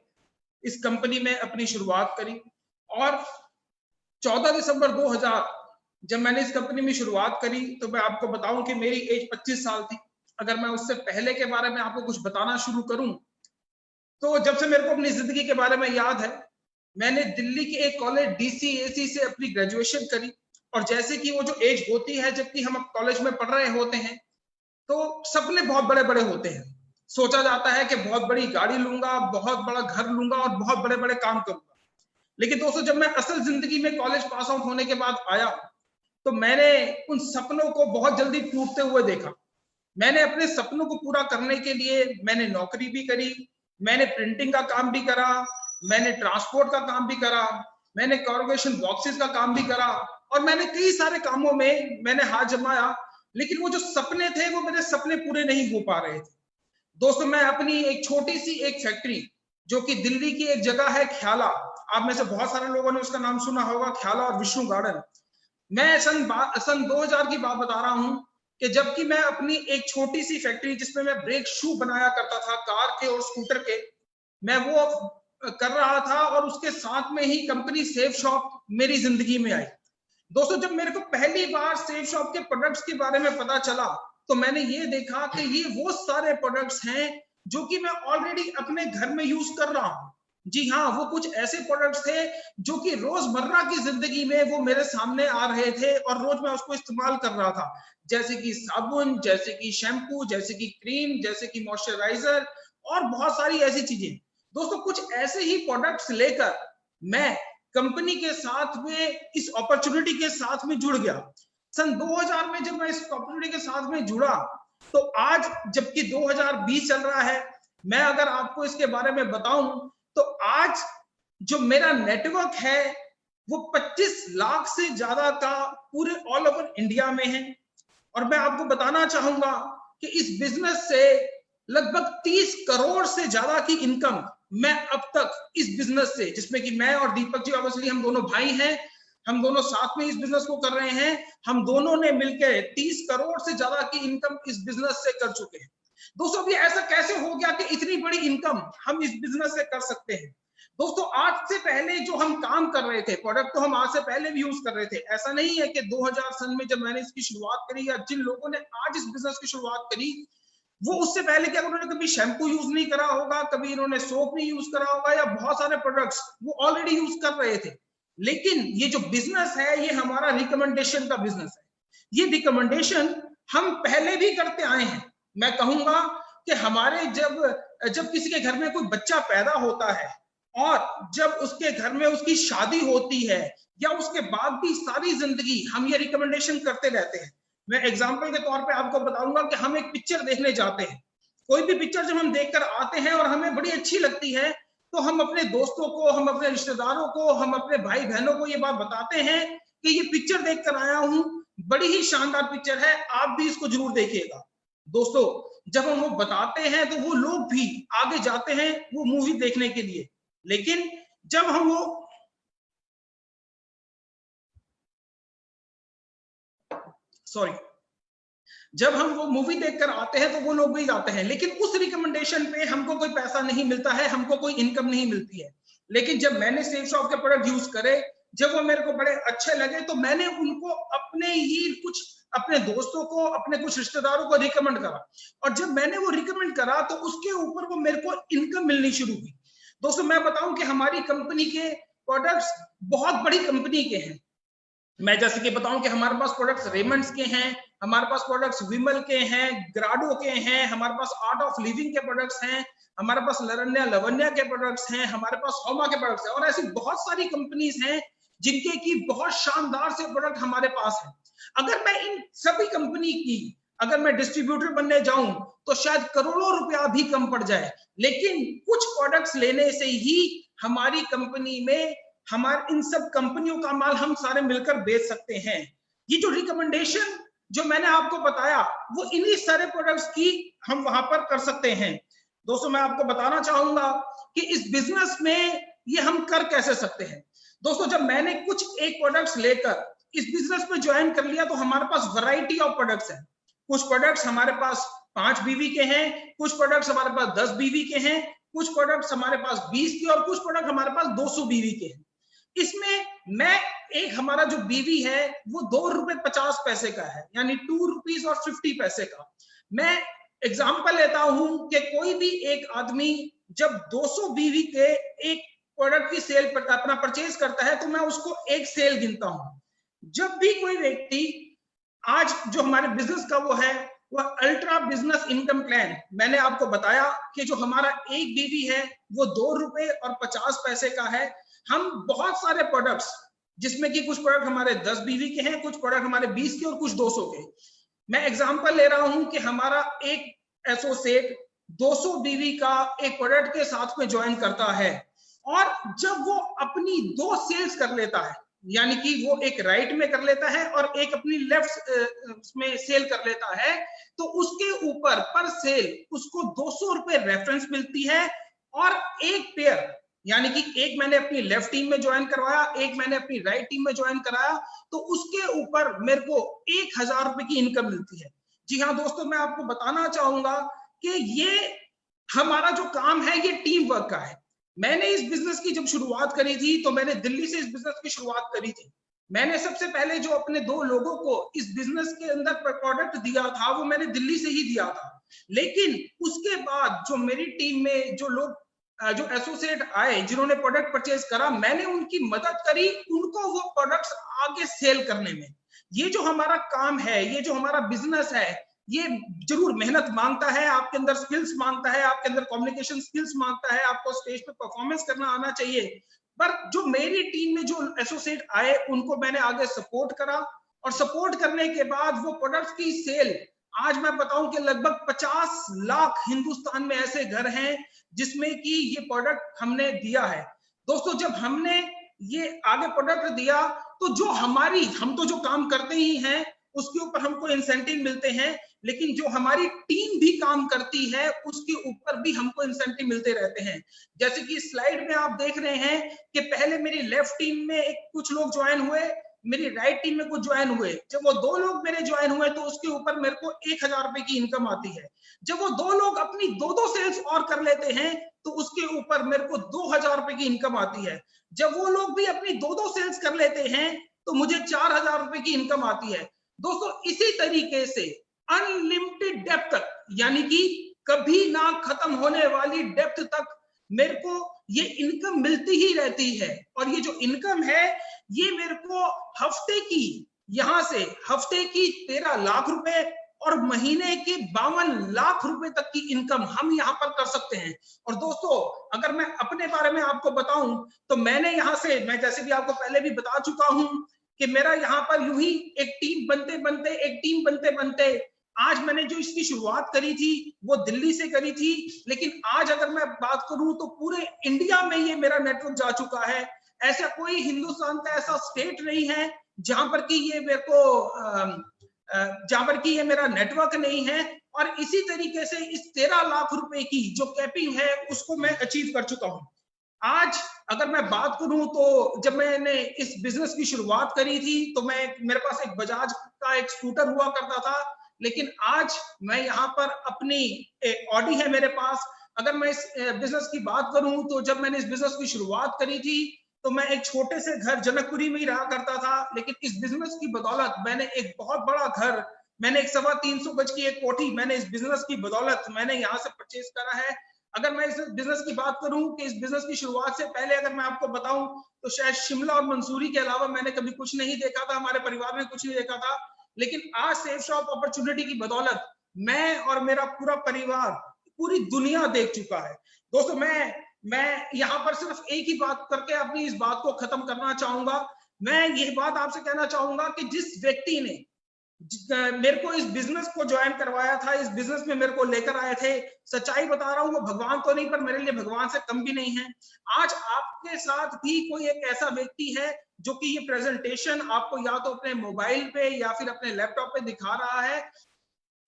इस कंपनी में अपनी शुरुआत करी। और 14 दिसंबर 2000 जब मैंने इस कंपनी में शुरुआत करी तो मैं आपको बताऊं कि मेरी एज 25 साल थी। अगर मैं उससे पहले के बारे में आपको कुछ बताना शुरू करूं तो जब से मेरे को अपनी जिंदगी के बारे में याद है, मैंने दिल्ली के एक कॉलेज DCAC से अपनी ग्रेजुएशन करी। और जैसे कि वो जो एज होती है जबकि हम कॉलेज में पढ़ रहे होते हैं तो सपने बहुत बड़े बड़े होते हैं। सोचा जाता है कि बहुत बड़ी गाड़ी लूंगा, बहुत बड़ा घर लूंगा और बहुत बड़े बड़े काम करूंगा। लेकिन दोस्तों जब मैं असल जिंदगी में कॉलेज पास आउट होने के बाद आया तो मैंने उन सपनों को बहुत जल्दी टूटते हुए देखा। मैंने अपने सपनों को पूरा करने के लिए मैंने नौकरी भी करी, मैंने प्रिंटिंग का काम भी करा, मैंने ट्रांसपोर्ट का काम भी करा, मैंने कॉर्पोरेशन बॉक्सेस का काम भी करा और मैंने कई सारे कामों में मैंने हाथ जमाया। लेकिन वो जो सपने थे वो मेरे सपने पूरे नहीं हो पा रहे थे। दोस्तों मैं अपनी एक छोटी सी एक फैक्ट्री जो कि दिल्ली की एक जगह है ख्याला, आप में से बहुत सारे लोगों ने उसका नाम सुना होगा, ख्याला और विष्णु गार्डन। मैं सन 2000 की बात बता रहा हूं कि जबकि मैं अपनी एक छोटी सी फैक्ट्री जिसमें मैं ब्रेक शू बनाया करता था कार के और स्कूटर के, मैं वो कर रहा था और उसके साथ में ही कंपनी सेफ शॉप मेरी जिंदगी में आई। दोस्तों जब मेरे को पहली बार सेफ शॉप के प्रोडक्ट्स के बारे में पता चला तो मैंने ये देखा कि ये वो सारे प्रोडक्ट्स हैं जो कि मैं ऑलरेडी अपने घर में यूज कर रहा हूं। जी हाँ, वो कुछ ऐसे प्रोडक्ट्स थे जो कि रोजमर्रा की जिंदगी में वो मेरे सामने आ रहे थे और रोज मैं उसको इस्तेमाल कर रहा था, जैसे कि साबुन, जैसे कि शैम्पू, जैसे कि क्रीम, जैसे कि मॉइस्चराइजर और बहुत सारी ऐसी चीजें। दोस्तों कुछ ऐसे ही प्रोडक्ट्स लेकर मैं कंपनी के साथ में इस अपॉर्चुनिटी के साथ में जुड़ गया। सन 2000 में जब मैं इस अपॉर्चुनिटी के साथ में जुड़ा तो आज जबकि 2020 चल रहा है, मैं अगर आपको इसके बारे में बताऊं तो आज जो मेरा नेटवर्क है वो 25 लाख से ज्यादा का पूरे ऑल ओवर इंडिया में है। और मैं आपको बताना चाहूंगा कि इस बिजनेस से लगभग 30 करोड़ से ज्यादा की इनकम मैं अब तक इस बिजनेस से, जिसमें कि मैं और दीपक जी ऑब्वियसली हम दोनों भाई हैं, हम दोनों साथ में इस बिजनेस को कर रहे हैं, हम दोनों ने मिलकर 30 करोड़ से ज्यादा की इनकम इस बिजनेस से कर चुके हैं। दोस्तों ये ऐसा कैसे हो गया कि इतनी बड़ी इनकम हम इस बिजनेस से कर सकते हैं? दोस्तों आज से पहले जो हम काम कर रहे थे, प्रोडक्ट तो हम आज से पहले भी यूज कर रहे थे। ऐसा नहीं है कि 2000 सन में जब मैंने इसकी शुरुआत करी या जिन लोगों ने आज इस बिजनेस की शुरुआत करी वो उससे पहले क्या उन्होंने कभी शैम्पू यूज नहीं करा होगा, कभी इन्होंने सोप नहीं यूज करा होगा या बहुत सारे प्रोडक्ट्स वो ऑलरेडी यूज कर रहे थे। लेकिन ये जो बिजनेस है ये हमारा रिकमेंडेशन का बिजनेस है। ये रिकमेंडेशन हम पहले भी करते आए हैं। मैं कहूंगा कि हमारे जब किसी के घर में कोई बच्चा पैदा होता है और जब उसके घर में उसकी शादी होती है या उसके बाद भी सारी जिंदगी हम ये रिकमेंडेशन करते रहते हैं। मैं एग्जांपल के तौर पे आपको बताऊंगा कि हम एक पिक्चर देखने जाते हैं, कोई भी पिक्चर जब हम देखकर आते हैं और हमें बड़ी अच्छी लगती है तो हम अपने दोस्तों को, हम अपने रिश्तेदारों को, हम अपने भाई बहनों को ये बात बताते हैं कि ये पिक्चर देखकर आया हूं, बड़ी ही शानदार पिक्चर है, आप भी इसको जरूर देखिएगा। दोस्तों जब हम वो बताते हैं तो वो लोग भी आगे जाते हैं वो मूवी देखने के लिए। लेकिन जब हम वो मूवी देखकर आते हैं तो वो लोग भी जाते हैं, लेकिन उस रिकमेंडेशन पे हमको कोई पैसा नहीं मिलता है, हमको कोई इनकम नहीं मिलती है। लेकिन जब मैंने सेफ शॉप के प्रोडक्ट यूज करे, जब वो मेरे को बड़े अच्छे लगे तो मैंने उनको अपने दोस्तों को, अपने कुछ रिश्तेदारों को रिकमेंड करा और जब मैंने वो रिकमेंड करा तो उसके ऊपर वो मेरे को इनकम मिलनी शुरू हुई। दोस्तों मैं बताऊं कि हमारी कंपनी के प्रोडक्ट्स बहुत बड़ी कंपनी के हैं। मैं जैसे कि बताऊं कि हमारे पास प्रोडक्ट्स रेमंड्स के हैं, हमारे पास प्रोडक्ट्स विमल के हैं, ग्राडो के हैं, हमारे पास आर्ट ऑफ लिविंग के प्रोडक्ट्स हैं, हमारे पास लरण्या लवन्या के प्रोडक्ट्स हैं, हमारे पास होमा के प्रोडक्ट्स हैं और ऐसी बहुत सारी कंपनीज हैं जिनके की बहुत शानदार से प्रोडक्ट हमारे पास है। अगर मैं इन सभी कंपनी की अगर मैं डिस्ट्रीब्यूटर बनने जाऊं तो शायद करोड़ों रुपया भी कम पड़ जाए, लेकिन कुछ प्रोडक्ट्स लेने से ही हमारी कंपनी में हमारे इन सब कंपनियों का माल हम सारे मिलकर बेच सकते हैं। ये जो रिकमेंडेशन जो मैंने आपको बताया वो इन्हीं सारे प्रोडक्ट्स की हम वहां पर कर सकते हैं। दोस्तों मैं आपको बताना चाहूंगा कि इस बिजनेस में ये हम कर कैसे सकते हैं। दोस्तों जब मैंने कुछ एक प्रोडक्ट्स लेकर इस बिजनेस में ज्वाइन कर लिया तो हमारे पास वैरायटी ऑफ प्रोडक्ट्स है। कुछ प्रोडक्ट्स हमारे पास 5 बीवी के हैं, कुछ प्रोडक्ट्स हमारे पास 10 बीवी के हैं, कुछ प्रोडक्ट्स हमारे पास 20 के और कुछ प्रोडक्ट हमारे पास 200 बीवी के हैं। इसमें मैं एक हमारा जो बीवी है वो ₹2.50 का है, यानी ₹2.50 का। मैं एग्जांपल लेता हूं कि कोई भी एक आदमी जब 200 बीवी के एक प्रोडक्ट की सेल पर अपना परचेज करता है तो मैं उसको एक सेल गिनता हूं। जब भी कोई व्यक्ति आज जो हमारे बिजनेस का वो है वह अल्ट्रा बिजनेस इनकम प्लान, मैंने आपको बताया कि जो हमारा एक बीवी है वो ₹2.50 का है। हम बहुत सारे प्रोडक्ट्स, जिसमें कि कुछ प्रोडक्ट हमारे 10 बीवी के हैं, कुछ प्रोडक्ट हमारे 20 के और कुछ 200 के। मैं एग्जांपल ले रहा हूं कि हमारा एक एसोसिएट 200 बीवी का एक प्रोडक्ट के साथ में ज्वाइन करता है और जब वो अपनी 2 सेल्स कर लेता है, यानी कि वो एक राइट में कर लेता है और एक अपनी लेफ्ट में सेल कर लेता है, तो उसके ऊपर पर सेल उसको ₹200 रेफरेंस मिलती है। और एक पेयर, यानी कि एक मैंने अपनी लेफ्ट टीम में ज्वाइन करवाया, एक मैंने अपनी राइट टीम में ज्वाइन कराया, तो उसके ऊपर मेरे को ₹1000 की इनकम मिलती है। जी हाँ दोस्तों, मैं आपको बताना चाहूंगा कि ये हमारा जो काम है ये टीम वर्क का है। मैंने इस बिजनेस की जब शुरुआत करी थी तो मैंने दिल्ली से इस बिजनेस की शुरुआत करी थी। मैंने सबसे पहले जो अपने 2 लोगों को इस बिजनेस के अंदर प्रोडक्ट दिया था वो मैंने दिल्ली से ही दिया था। लेकिन उसके बाद जो मेरी टीम में जो लोग जो एसोसिएट आए जिन्होंने प्रोडक्ट परचेज करा, मैंने उनकी मदद करी उनको वो प्रोडक्ट्स आगे सेल करने में। ये जो हमारा काम है, ये जो हमारा बिजनेस है, ये जरूर मेहनत मांगता है, आपके अंदर स्किल्स मांगता है, आपके अंदर कम्युनिकेशन स्किल्स मांगता है, आपको स्टेज पे परफॉर्मेंस करना आना चाहिए। पर जो मेरी टीम में जो एसोसिएट आए उनको मैंने आगे सपोर्ट करा और सपोर्ट करने के बाद वो प्रोडक्ट्स की सेल, आज मैं बताऊं कि लगभग 50 लाख हिंदुस्तान में ऐसे घर हैं जिसमें कि ये प्रोडक्ट हमने दिया है। दोस्तों, जब हमने ये आगे प्रोडक्ट दिया तो जो हम तो जो काम करते ही हैं उसके ऊपर हमको इंसेंटिव मिलते हैं, लेकिन जो हमारी टीम भी काम करती है उसके ऊपर भी हमको इंसेंटिव मिलते रहते हैं। जैसे कि स्लाइड में आप देख रहे हैं कि पहले मेरी लेफ्ट टीम में कुछ लोग ज्वाइन हुए, मेरी राइट टीम में कुछ ज्वाइन हुए। जब वो 2 लोग मेरे ज्वाइन हुए तो उसके ऊपर मेरे को ₹1000 की इनकम आती है। जब वो 2 लोग अपनी 2 सेल्स और कर लेते हैं तो उसके ऊपर मेरे को ₹2000 की इनकम आती है। जब वो लोग भी अपनी 2 सेल्स कर लेते हैं तो मुझे ₹4000 की इनकम आती है। दोस्तों, इसी तरीके से अनलिमिटेड डेप्थ तक, यानी कि कभी ना खत्म होने वाली डेप्थ तक मेरे को ये इनकम मिलती ही रहती है। और ये जो इनकम है ये मेरे को हफ्ते की, यहां से हफ्ते की 13 लाख रुपए और महीने के 52 लाख रुपए तक की इनकम हम यहाँ पर कर सकते हैं। और दोस्तों, अगर मैं अपने बारे में आपको बताऊं तो मैंने यहाँ से, मैं जैसे भी आपको पहले भी बता चुका हूं कि मेरा यहाँ पर यूं ही एक टीम बनते बनते आज मैंने जो इसकी शुरुआत करी थी वो दिल्ली से करी थी, लेकिन आज अगर मैं बात करूं तो पूरे इंडिया में ये मेरा नेटवर्क जा चुका है। ऐसा कोई हिंदुस्तान का ऐसा स्टेट नहीं है जहां पर कि ये मेरे को जहां पर कि ये मेरा नेटवर्क नहीं है। और इसी तरीके से इस 13 लाख रुपए की जो कैपिंग है उसको मैं अचीव कर चुका हूं। आज अगर मैं बात करूं तो जब मैंने इस बिजनेस की शुरुआत करी थी तो मेरे पास एक बजाज का एक स्कूटर हुआ करता था, लेकिन आज मैं यहाँ पर अपनी ऑडी है मेरे पास। अगर मैं इस बिजनेस की बात करूं तो जब मैंने इस बिजनेस की शुरुआत करी थी तो मैं एक छोटे से घर जनकपुरी में ही रहा करता था, लेकिन इस बिजनेस की बदौलत मैंने एक बहुत बड़ा घर, मैंने एक 325 गज की एक कोठी मैंने इस बिजनेस की बदौलत मैंने यहाँ से परचेज करा है। अगर मैं इस बिजनेस की बात करूं कि इस बिजनेस की शुरुआत से पहले अगर मैं आपको बताऊं तो शायद शिमला और मंसूरी के अलावा मैंने कभी कुछ नहीं देखा था, हमारे परिवार ने कुछ नहीं देखा था। लेकिन आज सेफ शॉप अपॉर्चुनिटी की बदौलत मैं और मेरा पूरा परिवार पूरी दुनिया देख चुका है। दोस्तों, मैं यहाँ पर सिर्फ एक ही बात करके अपनी इस बात को खत्म करना चाहूंगा। मैं ये बात आपसे कहना चाहूंगा कि जिस व्यक्ति ने मेरे को इस बिजनेस को ज्वाइन करवाया था, इस बिजनेस में मेरे को लेकर आए थे, सच्चाई बता रहा हूँ, वो भगवान तो नहीं पर मेरे लिए भगवान से कम भी नहीं है। आज आपके साथ भी कोई एक ऐसा व्यक्ति है जो कि ये प्रेजेंटेशन आपको या तो अपने मोबाइल पे या फिर अपने लैपटॉप पे दिखा रहा है।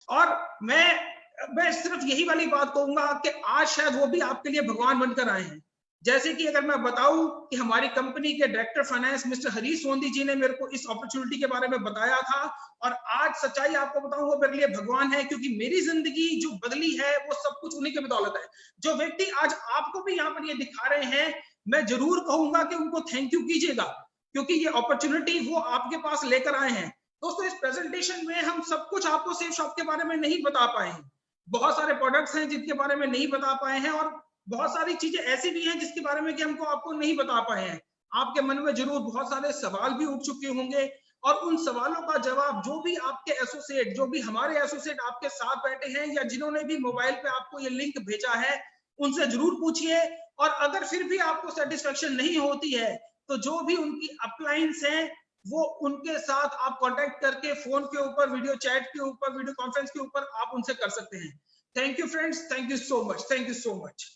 और मैं सिर्फ यही वाली बात कहूंगा कि आज शायद वो भी आपके लिए भगवान बनकर आए हैं। जैसे कि अगर मैं बताऊं कि हमारी कंपनी के director finance mister Harish Sondhi जी ने मेरे को इस अपॉर्चुनिटी के बारे में बताया था, और आज सच्चाई आपको बताऊं वो मेरे लिए भगवान है, क्योंकि मेरी जिंदगी जो बदली है वो सब कुछ उन्हीं की बदौलत है। जो व्यक्ति आज आपको भी यहाँ पर ये दिखा रहे हैं, मैं जरूर कहूंगा कि उनको थैंक यू कीजिएगा, क्योंकि ये अपॉर्चुनिटी वो आपके पास लेकर आए हैं। दोस्तों, इस प्रेजेंटेशन में हम सब कुछ आपको सेफ शॉप के बारे में नहीं बता पाए हैं। बहुत सारे प्रोडक्ट्स हैं जिनके बारे में नहीं बता पाए हैं, और बहुत सारी चीजें ऐसी भी हैं जिसके बारे में कि हमको आपको नहीं बता पाए हैं। आपके मन में जरूर बहुत सारे सवाल भी उठ चुके होंगे, और उन सवालों का जवाब जो भी आपके एसोसिएट, जो भी हमारे एसोसिएट आपके साथ बैठे हैं, या जिन्होंने भी मोबाइल पे आपको ये लिंक भेजा है, उनसे जरूर पूछिए। और अगर फिर भी आपको सेटिस्फेक्शन नहीं होती है, तो जो भी उनकी अपलाइंस हैं वो उनके साथ आप कांटेक्ट करके फोन के ऊपर, वीडियो चैट के ऊपर, वीडियो कॉन्फ्रेंस के ऊपर आप उनसे कर सकते हैं। Thank you friends, thank you so much, thank you so much.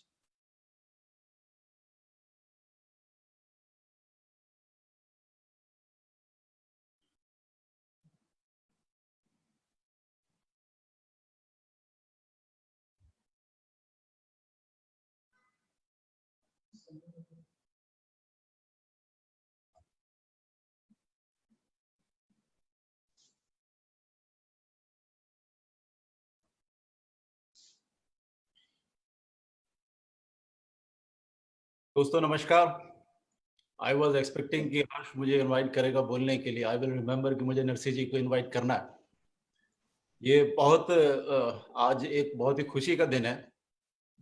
दोस्तों नमस्कार। आई वॉज एक्सपेक्टिंग कि हर्ष मुझे इनवाइट करेगा बोलने के लिए। आई विल रिमेम्बर कि मुझे नरसी जी को इनवाइट करना है। ये बहुत आज एक बहुत ही खुशी का दिन है।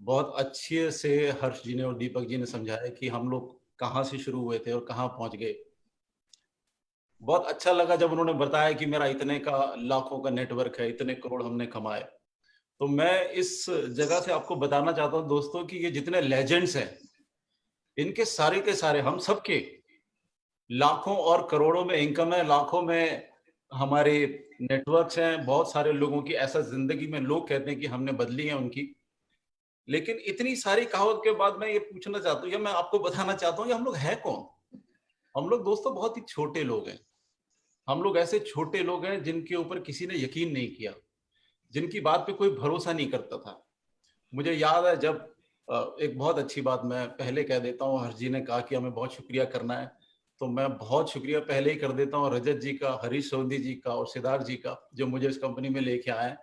बहुत अच्छे से हर्ष जी ने और दीपक जी ने समझाया कि हम लोग कहाँ से शुरू हुए थे और कहाँ पहुंच गए। बहुत अच्छा लगा जब उन्होंने बताया कि मेरा इतने का लाखों का नेटवर्क है, इतने करोड़ हमने कमाए। तो मैं इस जगह से आपको बताना चाहता हूँ दोस्तों कि ये जितने लेजेंड्स हैं, इनके सारे के सारे हम सबके लाखों और करोड़ों में इनकम है, लाखों में हमारे नेटवर्क्स हैं। बहुत सारे लोगों की ऐसा जिंदगी में लोग कहते हैं कि हमने बदली है उनकी। लेकिन इतनी सारी कहावत के बाद मैं ये पूछना चाहता हूँ या मैं आपको बताना चाहता हूँ कि हम लोग हैं कौन। हम लोग दोस्तों बहुत ही छोटे लोग हैं। हम लोग ऐसे छोटे लोग हैं जिनके ऊपर किसी ने यकीन नहीं किया, जिनकी बात पे कोई भरोसा नहीं करता था। मुझे याद है जब एक बहुत अच्छी बात मैं पहले कह देता हूँ, हर्ष जी ने कहा कि हमें बहुत शुक्रिया करना है, तो मैं बहुत शुक्रिया पहले ही कर देता हूँ रजत जी का, हरीश सोंदी जी का और सिद्धार्थ जी का, जो मुझे इस कंपनी में लेके आए।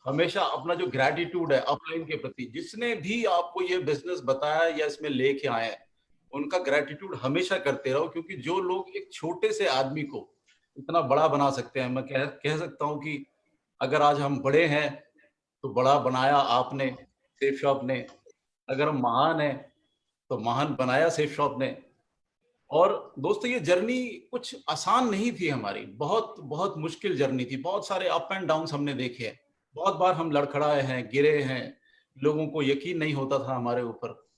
हमेशा अपना जो ग्रैटिट्यूड है अपलाइन के प्रति, जिसने भी आपको ये बिजनेस बताया या इसमें लेके आए हैं, उनका ग्रैटिट्यूड हमेशा करते रहो, क्योंकि जो लोग एक छोटे से आदमी को इतना बड़ा बना सकते हैं, मैं कह सकता हूँ कि अगर आज हम बड़े हैं तो बड़ा बनाया आपने, सेफ शॉप ने। अगर हम महान है तो महान बनाया सेफ शॉप ने। और दोस्तों ये जर्नी कुछ आसान नहीं थी हमारी, बहुत बहुत मुश्किल जर्नी थी। बहुत सारे अप एंड डाउन्स हमने देखे हैं, बहुत बार हम लड़खड़ाए हैं, गिरे हैं, लोगों को यकीन नहीं होता था हमारे ऊपर।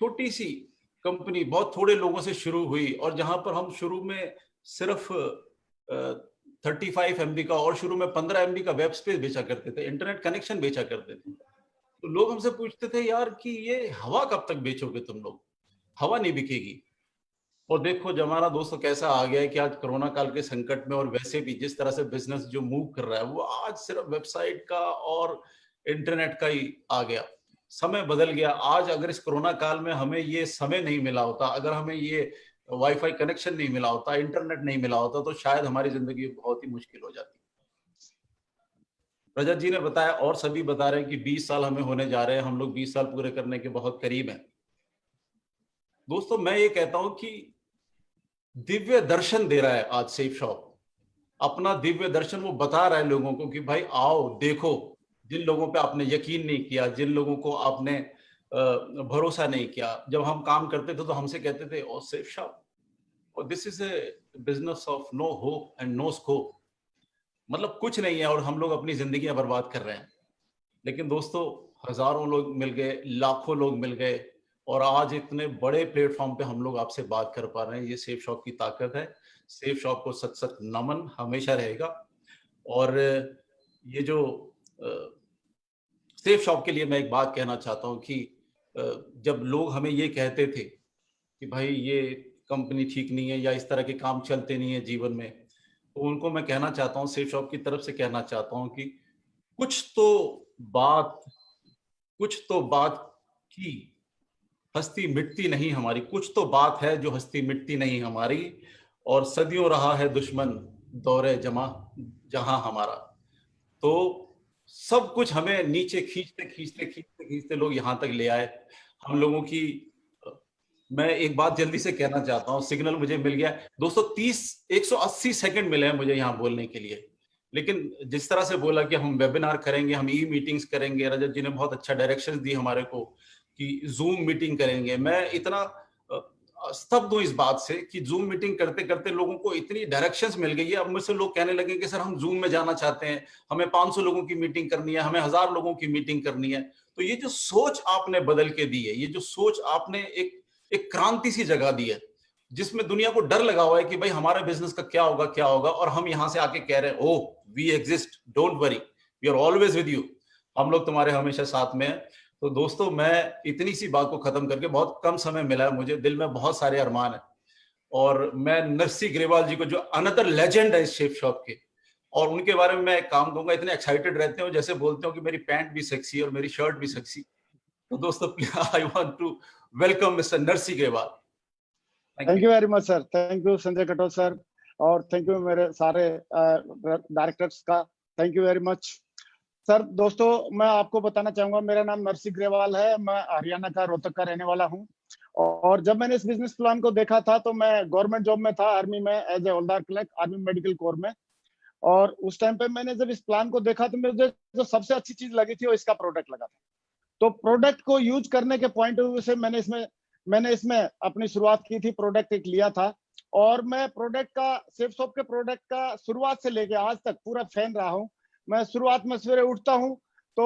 छोटी सी कंपनी बहुत थोड़े लोगों से शुरू हुई, और जहां पर हम शुरू में सिर्फ 35 MB का और शुरू में 15 MB का वेब स्पेस बेचा करते थे, इंटरनेट कनेक्शन बेचा करते थे। तो लोग हमसे पूछते थे यार कि ये हवा कब तक बेचोगे तुम लोग, हवा नहीं बिकेगी। और देखो जमाना दोस्तों कैसा आ गया है कि आज कोरोना काल के संकट में और वैसे भी जिस तरह से बिजनेस जो मूव कर रहा है, वो आज सिर्फ वेबसाइट का और इंटरनेट का ही आ गया। समय बदल गया। आज अगर इस कोरोना काल में हमें ये समय नहीं मिला होता, अगर हमें ये वाईफाई कनेक्शन नहीं मिला होता, इंटरनेट नहीं मिला होता, तो शायद हमारी जिंदगी बहुत ही मुश्किल हो जाती। रजत जी ने बताया और सभी बता रहे हैं कि 20 साल हमें होने जा रहे हैं, हम लोग 20 साल पूरे करने के बहुत करीब हैं। दोस्तों मैं ये कहता हूं कि दिव्य दर्शन दे रहा है आज सेफ शॉप। अपना दिव्य दर्शन वो बता रहा है लोगों को कि भाई आओ देखो। जिन लोगों पे आपने यकीन नहीं किया, जिन लोगों को आपने भरोसा नहीं किया, जब हम काम करते थे तो हमसे कहते थे ओ सेफ शॉप, और this is a business of no hope and no scope, मतलब कुछ नहीं है और हम लोग अपनी जिंदगियां बर्बाद कर रहे हैं। लेकिन दोस्तों हजारों लोग मिल गए, लाखों लोग मिल गए, और आज इतने बड़े प्लेटफॉर्म पे हम लोग आपसे बात कर पा रहे हैं। ये सेफ शॉप की ताकत है। सेफ शॉप को सच सच नमन हमेशा रहेगा। और ये जो सेफ शॉप के लिए मैं एक बात कहना चाहता हूँ कि जब लोग हमें ये कहते थे कि भाई ये कंपनी ठीक नहीं है या इस तरह के काम चलते नहीं है जीवन में, तो उनको मैं कहना चाहता हूँ, सेफ शॉप की तरफ से कहना चाहता हूँ कि कुछ तो बात की हस्ती मिटती नहीं हमारी, कुछ तो बात है जो हस्ती मिटती नहीं हमारी, और सदियों रहा है दुश्मन दौरे जमा जहां हमारा। तो सब कुछ हमें नीचे खींचते खींचते खींचते खींचते लोग यहाँ तक ले आए। हम लोगों की मैं एक बात जल्दी से कहना चाहता हूँ, सिग्नल मुझे मिल गया 180 सेकंड मिले हैं मुझे यहाँ बोलने के लिए, लेकिन जिस तरह से बोला कि हम वेबिनार करेंगे, हम ई मीटिंग्स करेंगे, रजत जी ने बहुत अच्छा डायरेक्शन दी हमारे को कि जूम मीटिंग करेंगे। मैं इतना स्तब्ध हूं इस बात से कि जूम मीटिंग करते करते लोगों को इतनी डायरेक्शंस मिल गई है। अब मुझसे लोग कहने लगे कि सर हम जूम में जाना चाहते हैं, हमें 500 लोगों की मीटिंग करनी है, हमें 1000 लोगों की मीटिंग करनी है। तो ये जो सोच आपने बदल के दी है, ये जो सोच आपने एक क्रांति सी जगा दी है, जिसमें दुनिया को डर लगा हुआ है कि भाई हमारे बिजनेस का क्या होगा क्या होगा, और हम यहां से आके कह रहे हैं oh we exist, don't worry, we are always with you, हम लोग तुम्हारे हमेशा साथ में हैं। तो दोस्तों, मैं इतनी सी बात को खत्म करके, बहुत कम समय मिला है मुझे, दिल में बहुत सारे अरमान है, और मैं नरसी ग्रेवाल जी को, जो अनदर लेजेंड है इस शेप शॉप के, और उनके बारे में मैं एक काम कहूंगा, इतने एक्साइटेड रहते हो जैसे बोलते हो कि मेरी पैंट भी सेक्सी है और मेरी शर्ट भी सेक्सी। तो दोस्तों I want to welcome mister Narsi Grewal. Thank you very much sir, thank you Sanjay Katoch sir, और थैंक यू मेरे सारे डायरेक्टर्स का, thank you very much sir. दोस्तों, मैं आपको बताना चाहूंगा, मेरा नाम नरसी ग्रेवाल है, मैं हरियाणा का रोहतक का रहने वाला हूं। और जब मैंने इस बिजनेस प्लान को देखा था तो मैं गवर्नमेंट जॉब में था, आर्मी में, as a havildar clerk, army medical corps में। और उस टाइम पे मैंने जब इस प्लान को देखा तो मुझे जो सबसे अच्छी चीज लगी थी वो इसका प्रोडक्ट लगा था। तो प्रोडक्ट को यूज करने के पॉइंट ऑफ व्यू से मैंने इसमें अपनी शुरुआत की थी, प्रोडक्ट एक लिया था। और मैं प्रोडक्ट का, सेफ शॉप के प्रोडक्ट का शुरुआत से लेके आज तक पूरा फैन रहा हूं। मैं शुरुआत में सवेरे उठता हूं तो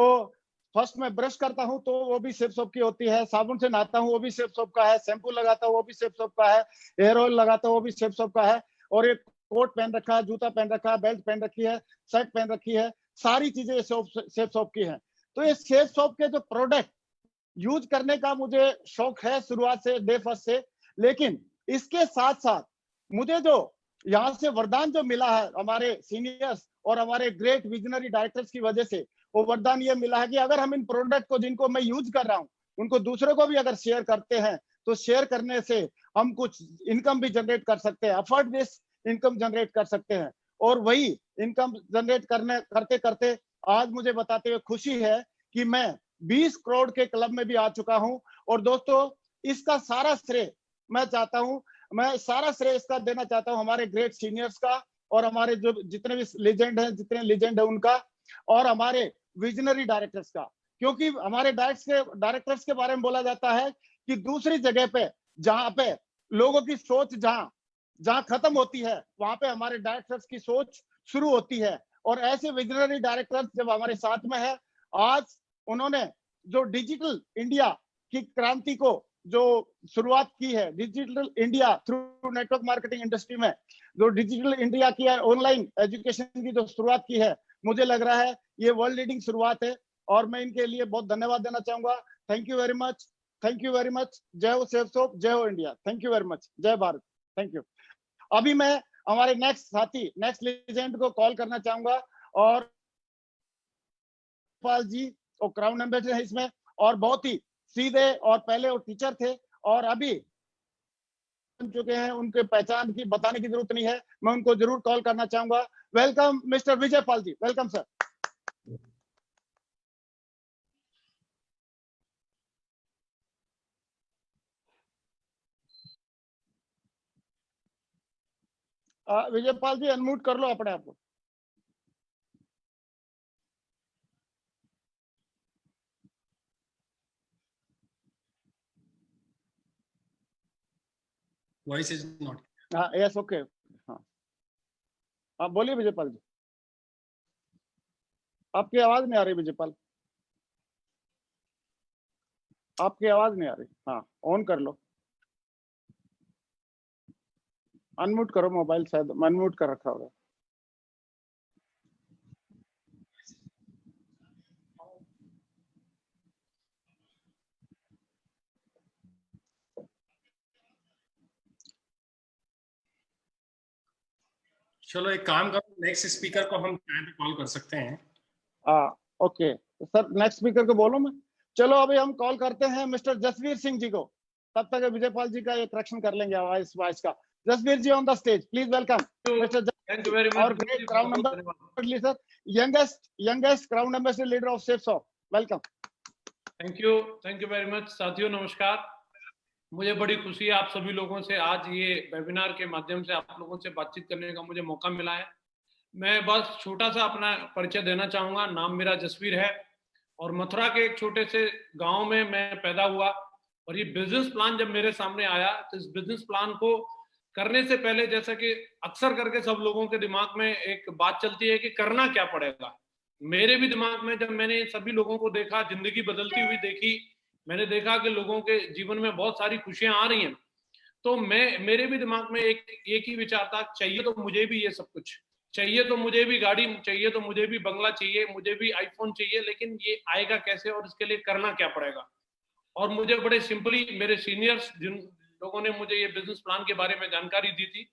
फर्स्ट मैं ब्रश करता हूं तो वो भी सेफ शॉप की होती है, साबुन से नहाता हूं वो भी सेफ शॉप का है, शैम्पू लगाता हूं वो भी सेफ शॉप का है, हेयर ऑयल लगाता हूं वो भी सेफ शॉप का है, और एक कोट पहन रखा है, जूता पहन रखा है, बेल्ट पहन रखी है, शर्ट पहन रखी है, सारी चीजें सेफ शॉप की हैं। तो ये सेफ शॉप के जो प्रोडक्ट यूज करने का मुझे शौक है शुरुआत से, डे फर्स्ट से। लेकिन इसके साथ साथ मुझे जो यहाँ से वरदान जो मिला है हमारे सीनियर्स और हमारे ग्रेट विजनरी डायरेक्टर्स की वजह से, वो वरदान ये मिला है कि अगर हम इन प्रोडक्ट को, जिनको मैं यूज कर रहा हूँ, उनको दूसरों को भी अगर शेयर करते हैं तो शेयर करने से हम कुछ इनकम भी जनरेट कर सकते हैं, अफोर्ड बेस्ड इनकम जनरेट कर सकते हैं। और वही इनकम जनरेट करते करते आज मुझे बताते हुए खुशी है कि मैं 20 करोड़ के क्लब में भी आ चुका हूं। और दोस्तों, इसका सारा श्रेय मैं सारा श्रेय इसका देना चाहता हूं हमारे ग्रेट सीनियर्स का, और हमारे जो जितने भी जितने लेजेंड है उनका, और हमारे विजनरी डायरेक्टर्स का। क्योंकि हमारे डायरेक्टर्स के बारे में बोला जाता है कि दूसरी जगह पे, जहां पे लोगों की सोच जहां खत्म होती है, वहां पे हमारे डायरेक्टर्स की सोच शुरू होती है। और ऐसे विजनरी डायरेक्टर्स जब हमारे साथ में है, आज उन्होंने जो डिजिटल इंडिया की क्रांति को जो शुरुआत की है, digital India through network marketing industry में जो डिजिटल इंडिया की ऑनलाइन एजुकेशन की जो शुरुआत की है, मुझे लग रहा है ये वर्ल्ड लीडिंग शुरुआत है। और मैं इनके लिए बहुत धन्यवाद देना चाहूंगा। Thank you very much, thank you very much. जय हो सेफ शॉप, जय हो India, thank you very much, जय भारत, थैंक यू। अभी मैं हमारे नेक्स्ट साथी, नेक्स्ट लेजेंड को कॉल करना चाहूंगा, और पाल जी और क्राउन एम्बेसडर है इसमें, और बहुत ही सीधे, और पहले वो टीचर थे और अभी बन चुके हैं, उनके पहचान की बताने की जरूरत नहीं है, मैं उनको जरूर कॉल करना चाहूंगा। Welcome mister Vijay Pal ji, welcome sir. Vijay Pal ji unmute कर लो अपने आप को। Voice is not. हाँ, यस, ओके, हाँ, आप बोलिए विजय पाल जी। आपकी आवाज नहीं आ रही विजय पाल, आपकी आवाज नहीं आ रही। हाँ, ऑन कर लो, अनम्यूट करो मोबाइल, शायद अनम्यूट कर रखा होगा। चलो एक काम करो, नेक्स्ट स्पीकर को हम कॉल कर सकते हैं। ओके सर, नेक्स्ट स्पीकर को बोलो मैं। चलो अभी हम कॉल करते हैं मिस्टर जसवीर सिंह जी को, तब तक विजयपाल जी का एक करेक्शन कर लेंगे वॉइस का। Jasveer ji on the stage, please welcome mister thank you very much. और great crown ambassador, youngest crown ambassador leader of Safesoft, welcome. Thank you very much. साथियों नमस्कार, मुझे बड़ी खुशी है आप सभी लोगों से आज ये वेबिनार के माध्यम से आप लोगों से बातचीत करने का मुझे मौका मिला है। मैं बस छोटा सा अपना परिचय देना चाहूँगा। नाम मेरा जसवीर है और मथुरा के एक छोटे से गांव में मैं पैदा हुआ। और ये बिजनेस प्लान जब मेरे सामने आया तो इस बिजनेस प्लान को करने से पहले, जैसा कि अक्सर करके सब लोगों के दिमाग में एक बात चलती है कि करना क्या पड़ेगा, मेरे भी दिमाग में जब मैंने सभी लोगों को देखा, जिंदगी बदलती हुई देखी, मैंने देखा कि लोगों के जीवन में बहुत सारी खुशियां आ रही हैं, तो मेरे भी दिमाग में एक ही विचार था, चाहिए तो मुझे भी ये सब कुछ चाहिए, तो मुझे भी गाड़ी चाहिए, तो मुझे भी बंगला चाहिए, मुझे भी आईफोन चाहिए, लेकिन ये आएगा कैसे और इसके लिए करना क्या पड़ेगा। और मुझे बड़े सिंपली मेरे सीनियर्स जिन लोगों ने मुझे ये बिजनेस प्लान के बारे में जानकारी दी थी,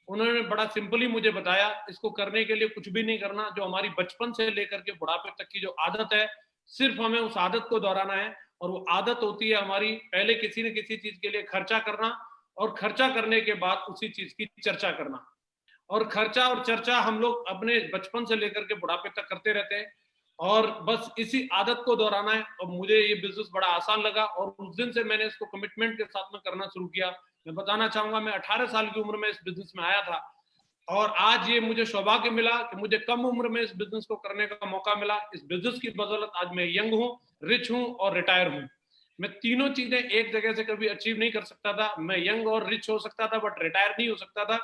उन्होंने बड़ा सिंपली मुझे बताया इसको करने के लिए कुछ भी नहीं करना, जो हमारी बचपन से लेकर के बुढ़ापे तक की जो आदत है, सिर्फ हमें उस आदत को दोहराना है। और वो आदत होती है हमारी पहले किसी न किसी चीज के लिए खर्चा करना और खर्चा करने के बाद उसी चीज की चर्चा करना। और खर्चा और चर्चा हम लोग अपने बचपन से लेकर के बुढ़ापे तक करते रहते हैं और बस इसी आदत को दोहराना है। और मुझे ये बिजनेस बड़ा आसान लगा और उस दिन से मैंने इसको कमिटमेंट के साथ में करना शुरू किया। मैं बताना चाहूंगा, मैं 18 साल की उम्र में इस बिजनेस में आया था और आज ये मुझे सौभाग्य मिला कि मुझे कम उम्र में इस बिजनेस को करने का मौका मिला। इस बिजनेस की बदौलत आज मैं यंग हूँ, रिच हूँ और रिटायर हूँ। मैं तीनों चीजें एक जगह से कभी अचीव नहीं कर सकता था। मैं यंग और रिच हो सकता था बट रिटायर नहीं हो सकता था।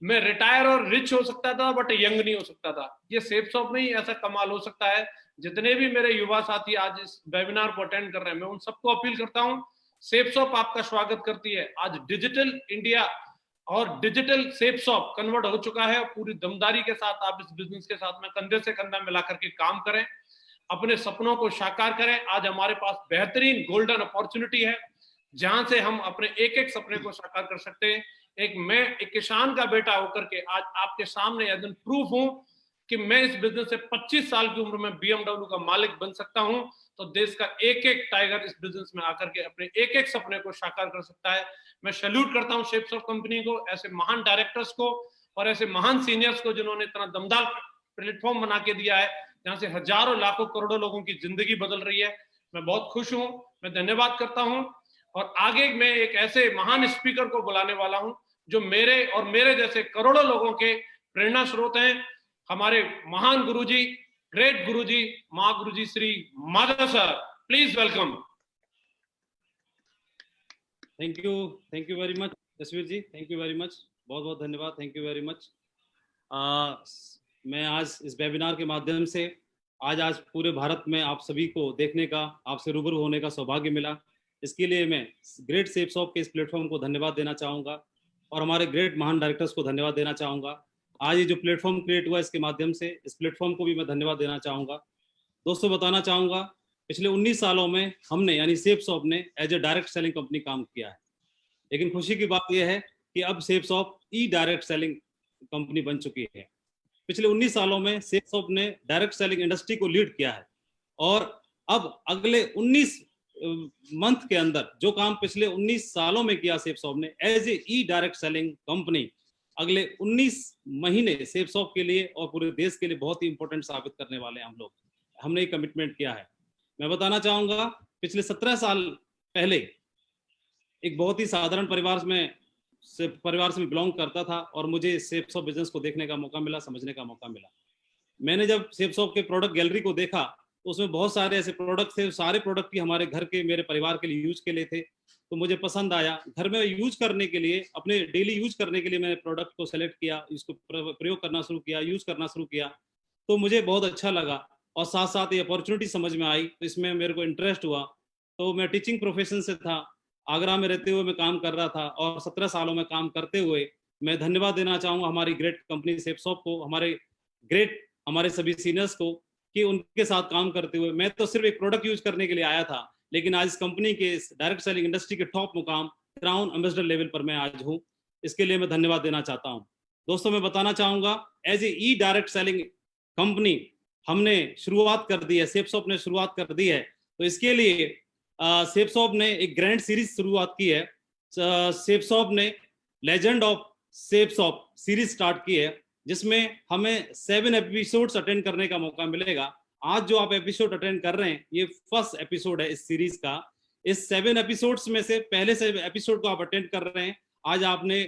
मैं रिटायर और रिच हो सकता था बट यंग नहीं हो सकता था। ये सेफसॉफ्ट में ही ऐसा कमाल हो सकता है। जितने भी मेरे युवा साथी आज इस वेबिनार को अटेंड कर रहे हैं, मैं उन सबको अपील करता हूँ, सेफसॉफ्ट आपका स्वागत करती है। आज डिजिटल इंडिया और डिजिटल सेफसॉफ्ट कन्वर्ट हो चुका है। पूरी दमदारी के साथ आप इस बिजनेस के साथ में कंधे से कंधा मिलाकर के काम करें, अपने सपनों को साकार करें। आज हमारे पास बेहतरीन गोल्डन अपॉर्चुनिटी है जहां से हम अपने एक एक सपने को साकार कर सकते हैं। मैं एक किसान का बेटा होकर के आज आपके सामने एज एन प्रूफ हूं कि मैं इस बिजनेस से 25 साल की उम्र में BMW का मालिक बन सकता हूं। तो देश का एक एक टाइगर इस बिजनेस में आकर के अपने एक एक सपने को साकार कर सकता है। मैं सैल्यूट करता हूं सेफसॉफ्ट कंपनी को, ऐसे महान डायरेक्टर्स को और ऐसे महान सीनियर्स को जिन्होंने इतना दमदार प्लेटफॉर्म बना के दिया है जहां से हजारों लाखों करोड़ों लोगों की जिंदगी बदल रही है। मैं बहुत खुश हूं, मैं धन्यवाद करता हूं। और आगे मैं एक ऐसे महान स्पीकर को बुलाने वाला हूं जो मेरे और मेरे जैसे करोड़ों लोगों के प्रेरणा स्रोत हैं। हमारे महान गुरुजी, ग्रेट गुरुजी, महागुरुजी Shri Madhav sir, please welcome. Thank you very much Jasveer ji, thank you very much, बहुत बहुत धन्यवाद, थैंक यू वेरी मच। मैं आज इस वेबिनार के माध्यम से आज पूरे भारत में आप सभी को देखने का, आपसे रूबरू होने का सौभाग्य मिला। इसके लिए मैं ग्रेट सेफसॉफ्ट के इस प्लेटफॉर्म को धन्यवाद देना चाहूँगा और हमारे ग्रेट महान डायरेक्टर्स को धन्यवाद देना चाहूँगा। आज ये जो प्लेटफॉर्म क्रिएट हुआ इसके माध्यम से इस प्लेटफॉर्म को भी मैं धन्यवाद देना चाहूँगा। दोस्तों बताना चाहूँगा, पिछले 19 सालों में हमने यानी सेफसॉफ्ट ने as a direct selling company काम किया है, लेकिन खुशी की बात यह है कि अब सेफसॉफ्ट ई डायरेक्ट सेलिंग कंपनी बन चुकी है। पिछले 19 सालों में सेफसॉफ्ट ने डायरेक्ट सेलिंग इंडस्ट्री को लीड किया है और अब अगले 19 मंथ के अंदर जो काम पिछले 19 सालों में किया सेफसॉफ्ट ने as a e direct selling company, अगले 19 महीने सेफसॉफ्ट के लिए और पूरे देश के लिए बहुत ही इंपॉर्टेंट साबित करने वाले हैं हम लोग। हमने एक कमिटमेंट किया है। मैं बताना चाहूंगा, पिछले 17 साल पहले एक बहुत ही साधारण परिवार से बिलोंग करता था और मुझे सेफसॉफ्ट बिजनेस को देखने का मौका मिला, समझने का मौका मिला। मैंने जब सेफसॉफ्ट के प्रोडक्ट गैलरी को देखा तो उसमें बहुत सारे ऐसे प्रोडक्ट थे, सारे प्रोडक्ट ही हमारे घर के, मेरे परिवार के लिए यूज के लिए थे, तो मुझे पसंद आया। घर में यूज करने के लिए, अपने डेली यूज करने के लिए मैंने प्रोडक्ट को सेलेक्ट किया, इसको प्रयोग करना शुरू किया, यूज करना शुरू किया, तो मुझे बहुत अच्छा लगा और साथ साथ ये अपॉर्चुनिटी समझ में आई, तो इसमें मेरे को इंटरेस्ट हुआ। तो मैं टीचिंग प्रोफेशन से था, आगरा में रहते हुए मैं काम कर रहा था और 17 सालों में काम करते हुए मैं धन्यवाद देना चाहूँगा हमारी ग्रेट कंपनी सेफसॉफ्ट को, हमारे सभी सीनियर्स को, कि उनके साथ काम करते हुए मैं तो सिर्फ एक प्रोडक्ट यूज करने के लिए आया था, लेकिन आज इस कंपनी के डायरेक्ट सेलिंग इंडस्ट्री के टॉप मुकाम क्राउन एम्बेसडर लेवल पर मैं आज हूँ। इसके लिए मैं धन्यवाद देना चाहता हूँ। दोस्तों मैं बताना चाहूँगा, as a e direct selling company हमने शुरुआत कर दी है, सेफसॉफ्ट ने शुरुआत कर दी है तो इसके लिए सेफ शॉप ने एक ग्रैंड सीरीज शुरुआत की है। सेफ शॉप ने legend of safe shop series start की है, जिसमें हमें 7 एपिसोड्स अटेंड करने का मौका मिलेगा। आज जो आप एपिसोड अटेंड कर रहे हैं, ये फर्स्ट एपिसोड है इस सीरीज का। इस 7 एपिसोड्स में से पहले से एपिसोड को आप अटेंड कर रहे हैं। आज आपने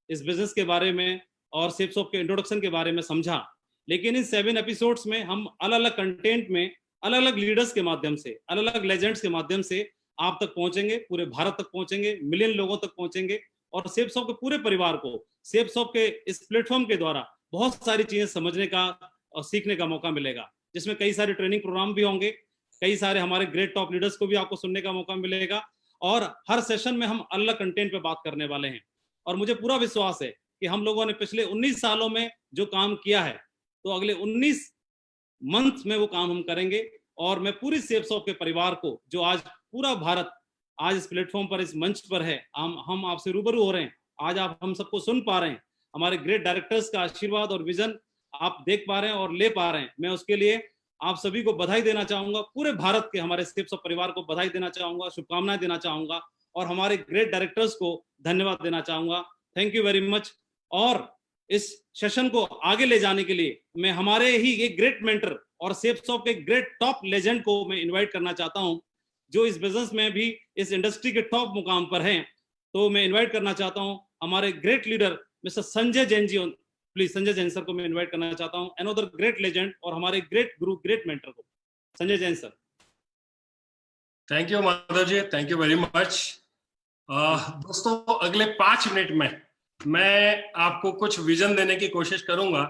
इस बिजनेस के बारे में और सेफ शॉप के इंट्रोडक्शन के बारे में समझा, लेकिन इन 7 एपिसोड्स में हम अलग अलग कंटेंट में अलग अलग लीडर्स के माध्यम से, अलग अलग लेजेंड्स के माध्यम से आप तक पहुंचेंगे, पूरे भारत तक पहुंचेंगे, मिलियन लोगों तक पहुंचेंगे और सेफ शॉप के पूरे परिवार को सेफ शॉप के इस प्लेटफॉर्म के द्वारा बहुत सारी चीजें समझने का और सीखने का मौका मिलेगा, जिसमें कई सारे ट्रेनिंग प्रोग्राम भी होंगे, कई सारे हमारे ग्रेट टॉप लीडर्स को भी आपको सुनने का मौका मिलेगा और हर सेशन में हम अलग कंटेंट पे बात करने वाले हैं। और मुझे पूरा विश्वास है कि हम लोगों ने पिछले 19 सालों में जो काम किया है, तो अगले 19 मंथ में वो काम हम करेंगे। और मैं पूरी सेफ शॉप के परिवार को, जो आज पूरा भारत आज इस प्लेटफॉर्म पर, इस मंच पर है, हम आपसे रूबरू हो रहे हैं, आज आप हम सबको सुन पा रहे हैं, हमारे ग्रेट डायरेक्टर्स का आशीर्वाद और विजन आप देख पा रहे हैं और ले पा रहे हैं। मैं उसके लिए आप सभी को बधाई देना चाहूंगा, पूरे भारत के हमारे सेफ शॉप परिवार को बधाई देना चाहूंगा, शुभकामनाएं देना चाहूंगा और हमारे ग्रेट डायरेक्टर्स को धन्यवाद देना चाहूंगा। Thank you very much. और इस सेशन को आगे ले जाने के लिए मैं हमारे ही एक ग्रेट मेंटर और सेफ शॉप के ग्रेट टॉप लेजेंड को मैं इन्वाइट करना चाहता हूं, जो इस बिजनेस में भी इस इंडस्ट्री के टॉप मुकाम पर हैं। तो मैं इन्वाइट करना चाहता हूं हमारे great leader mister Sanjay Jain ji. Please Sanjay Jain sir को मैं इन्वाइट करना चाहता हूं, अनदर ग्रेट लेजेंड और हमारे ग्रेट गुरु, ग्रेट मेंटर को, Sanjay Jain sir. Thank you Madhav ji, thank you very much. दोस्तों, अगले 5 मिनट में मैं आपको कुछ विजन देने की कोशिश करूंगा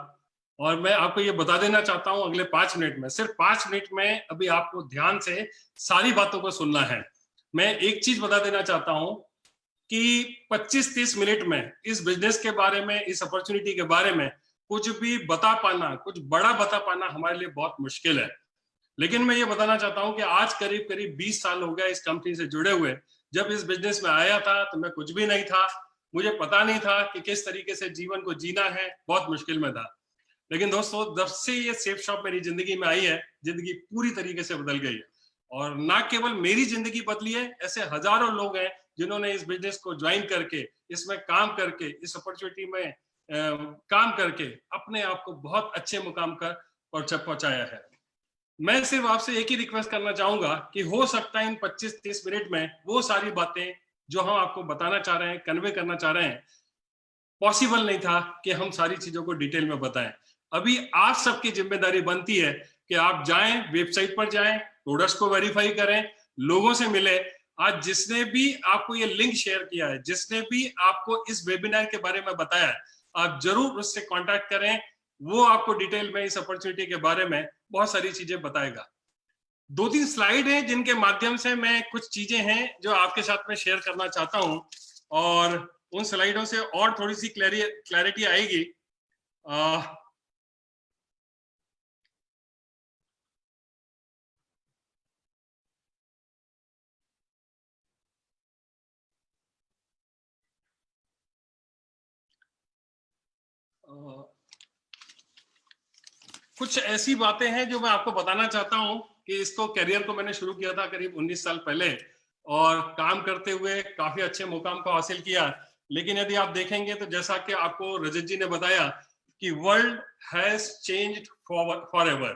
और मैं आपको ये बता देना चाहता हूं, अगले 5 मिनट में, सिर्फ 5 मिनट में अभी आपको ध्यान से सारी बातों को सुनना है। मैं एक चीज बता देना चाहता हूं कि 25-30 मिनट में इस बिजनेस के बारे में, इस अपॉर्चुनिटी के बारे में कुछ भी बता पाना, कुछ बड़ा बता पाना हमारे लिए बहुत मुश्किल है। लेकिन मैं ये बताना चाहता हूं कि आज करीब करीब 20 साल हो गया इस कंपनी से जुड़े हुए। जब इस बिजनेस में आया था तो मैं कुछ भी नहीं था, मुझे पता नहीं था कि किस तरीके से जीवन को जीना है, बहुत मुश्किल में था। लेकिन दोस्तों, जब से ये सेफ शॉप मेरी जिंदगी में आई है, जिंदगी पूरी तरीके से बदल गई है। और ना केवल मेरी जिंदगी बदली है, ऐसे हजारों लोग हैं जिन्होंने इस बिजनेस को ज्वाइन करके, इसमें काम करके, इस अपॉर्चुनिटी में काम करके अपने आप को बहुत अच्छे मुकाम पर पहुंचाया है। मैं सिर्फ आपसे एक ही रिक्वेस्ट करना चाहूंगा कि हो सकता है इन 25-30 मिनट में वो सारी बातें जो हम आपको बताना चाह रहे हैं, कन्वे करना चाह रहे हैं, पॉसिबल नहीं था कि हम सारी चीजों को डिटेल में बताएं। अभी आप सबकी जिम्मेदारी बनती है कि आप जाएं, वेबसाइट पर जाएं, प्रोडक्ट्स को वेरीफाई करें, लोगों से मिले। आज जिसने भी आपको ये लिंक शेयर किया है, जिसने भी आपको इस वेबिनार के बारे में बताया है, आप जरूर उससे कांटेक्ट करें। वो आपको डिटेल में इस अपॉर्चुनिटी के बारे में बहुत सारी चीजें बताएगा। 2-3 स्लाइड हैं जिनके माध्यम से मैं कुछ चीजें हैं जो आपके साथ में शेयर करना चाहता हूं और उन स्लाइडों से और थोड़ी सी क्लैरिटी आएगी। कुछ ऐसी बातें हैं जो मैं आपको बताना चाहता हूं कि इसको करियर को मैंने शुरू किया था करीब 19 साल पहले और काम करते हुए काफी अच्छे मुकाम को हासिल किया। लेकिन यदि आप देखेंगे तो जैसा कि आपको रजत जी ने बताया कि वर्ल्ड हैज चेंज्ड फॉरएवर,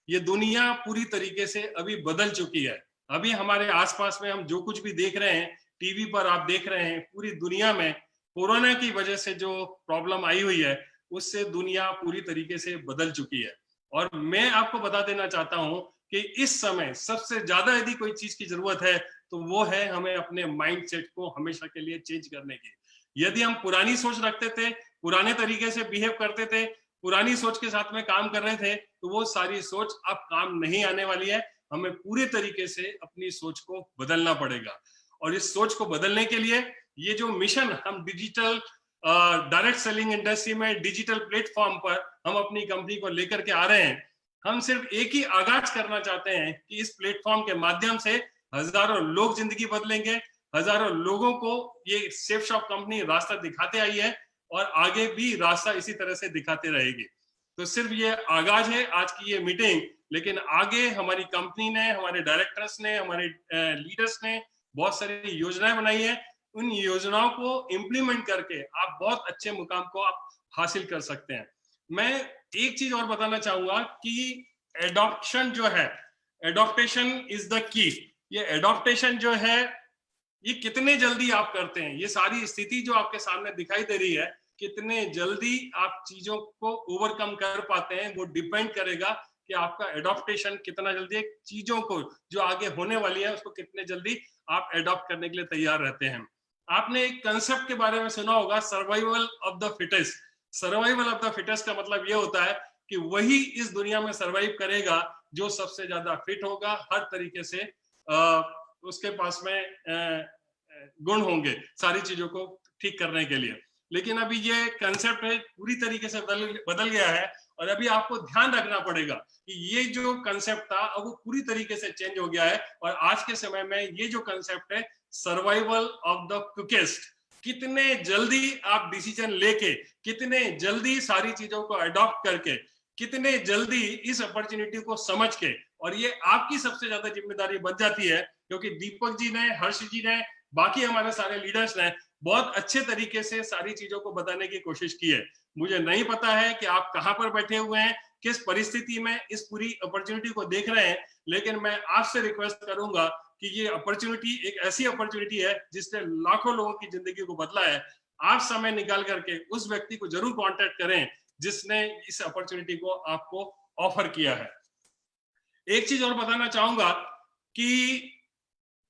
ये दुनिया पूरी तरीके से अभी बदल चुकी है। अभी हमारे आसपास में हम जो कुछ भी देख रहे हैं, टीवी पर आप देख रहे हैं, पूरी दुनिया में कोरोना की वजह से जो प्रॉब्लम आई हुई है उससे दुनिया पूरी तरीके से बदल चुकी है। और मैं आपको बता देना चाहता हूं कि इस समय सबसे ज्यादा यदि कोई चीज की जरूरत है तो वो है हमें अपने माइंडसेट को हमेशा के लिए चेंज करने की। यदि हम पुरानी सोच रखते थे, पुराने तरीके से बिहेव करते थे, पुरानी सोच के साथ में काम कर रहे थे, तो वो सारी सोच अब काम नहीं आने वाली है। हमें पूरे तरीके से अपनी सोच को बदलना पड़ेगा। और इस सोच को बदलने के लिए ये जो मिशन हम डिजिटल डायरेक्ट सेलिंग इंडस्ट्री में डिजिटल प्लेटफॉर्म पर हम अपनी कंपनी को लेकर के आ रहे हैं, हम सिर्फ एक ही आगाज करना चाहते हैं कि इस प्लेटफॉर्म के माध्यम से हजारों लोग जिंदगी बदलेंगे, हजारों लोगों को ये सेफ शॉप कंपनी रास्ता दिखाते आई है और आगे भी रास्ता इसी तरह से दिखाते रहेगी। तो सिर्फ ये आगाज है आज की ये मीटिंग, लेकिन आगे हमारी कंपनी ने, हमारे डायरेक्टर्स ने, हमारे लीडर्स ने बहुत सारी योजनाएं बनाई है। उन योजनाओं को इम्प्लीमेंट करके आप बहुत अच्छे मुकाम को आप हासिल कर सकते हैं। मैं एक चीज और बताना चाहूंगा कि एडॉप्शन जो है, एडॉप्टेशन इज द की। ये एडॉप्टेशन जो है ये कितने जल्दी आप करते हैं, ये सारी स्थिति जो आपके सामने दिखाई दे रही है, कितने जल्दी आप चीजों को ओवरकम कर पाते हैं, वो डिपेंड करेगा कि आपका एडॉप्टेशन कितना जल्दी, चीजों को जो आगे होने वाली है उसको कितने जल्दी आप एडॉप्ट करने के लिए तैयार रहते हैं। आपने एक कंसेप्ट के बारे में सुना होगा, survival of the fittest. Survival of the fittest का मतलब ये होता है कि वही इस दुनिया में सर्वाइव करेगा जो सबसे ज्यादा फिट होगा, हर तरीके से उसके पास में गुण होंगे सारी चीजों को ठीक करने के लिए। लेकिन अभी ये कंसेप्ट है पूरी तरीके से बदल गया है, और अभी आपको ध्यान रखना पड़ेगा कि ये जो कंसेप्ट था अब वो पूरी तरीके से चेंज हो गया है। और आज के समय में ये जो कंसेप्ट है सर्वाइवल ऑफ द क्विकेस्ट, कितने जल्दी आप डिसीजन लेके, कितने जल्दी सारी चीजों को अडॉप्ट करके, कितने जल्दी इस अपॉर्चुनिटी को समझ के, और ये आपकी सबसे ज्यादा जिम्मेदारी बन जाती है, क्योंकि दीपक जी ने, हर्ष जी ने, बाकी हमारे सारे लीडर्स ने बहुत अच्छे तरीके से सारी चीजों को बताने की कोशिश की है। मुझे नहीं पता है कि आप कहां पर बैठे हुए हैं, किस परिस्थिति में इस पूरी अपॉर्चुनिटी को देख रहे हैं, लेकिन मैं आपसे रिक्वेस्ट करूंगा कि ये अपॉर्चुनिटी एक ऐसी अपॉर्चुनिटी है जिसने लाखों लोगों की जिंदगी को बदला है। आप समय निकाल करके उस व्यक्ति को जरूर कांटेक्ट करें जिसने इस अपॉर्चुनिटी को आपको ऑफर किया है। एक चीज और बताना चाहूंगा कि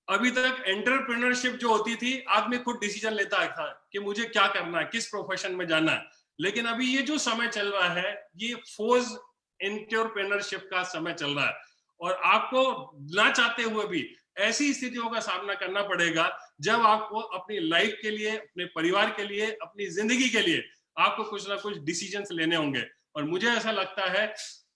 अभी तक एंटरप्रेन्योरशिप जो होती थी, आदमी खुद डिसीजन लेता था कि मुझे क्या करना है, किस प्रोफेशन में जाना है। लेकिन अभी ये जो समय चल रहा है ये फोर्स एंटरप्रेन्योरशिप का समय चल रहा है, और आपको ना चाहते हुए भी ऐसी स्थितियों का सामना करना पड़ेगा जब आपको अपनी लाइफ के लिए, अपने परिवार के लिए, अपनी जिंदगी के लिए आपको कुछ ना कुछ डिसीजंस लेने होंगे। और मुझे ऐसा लगता है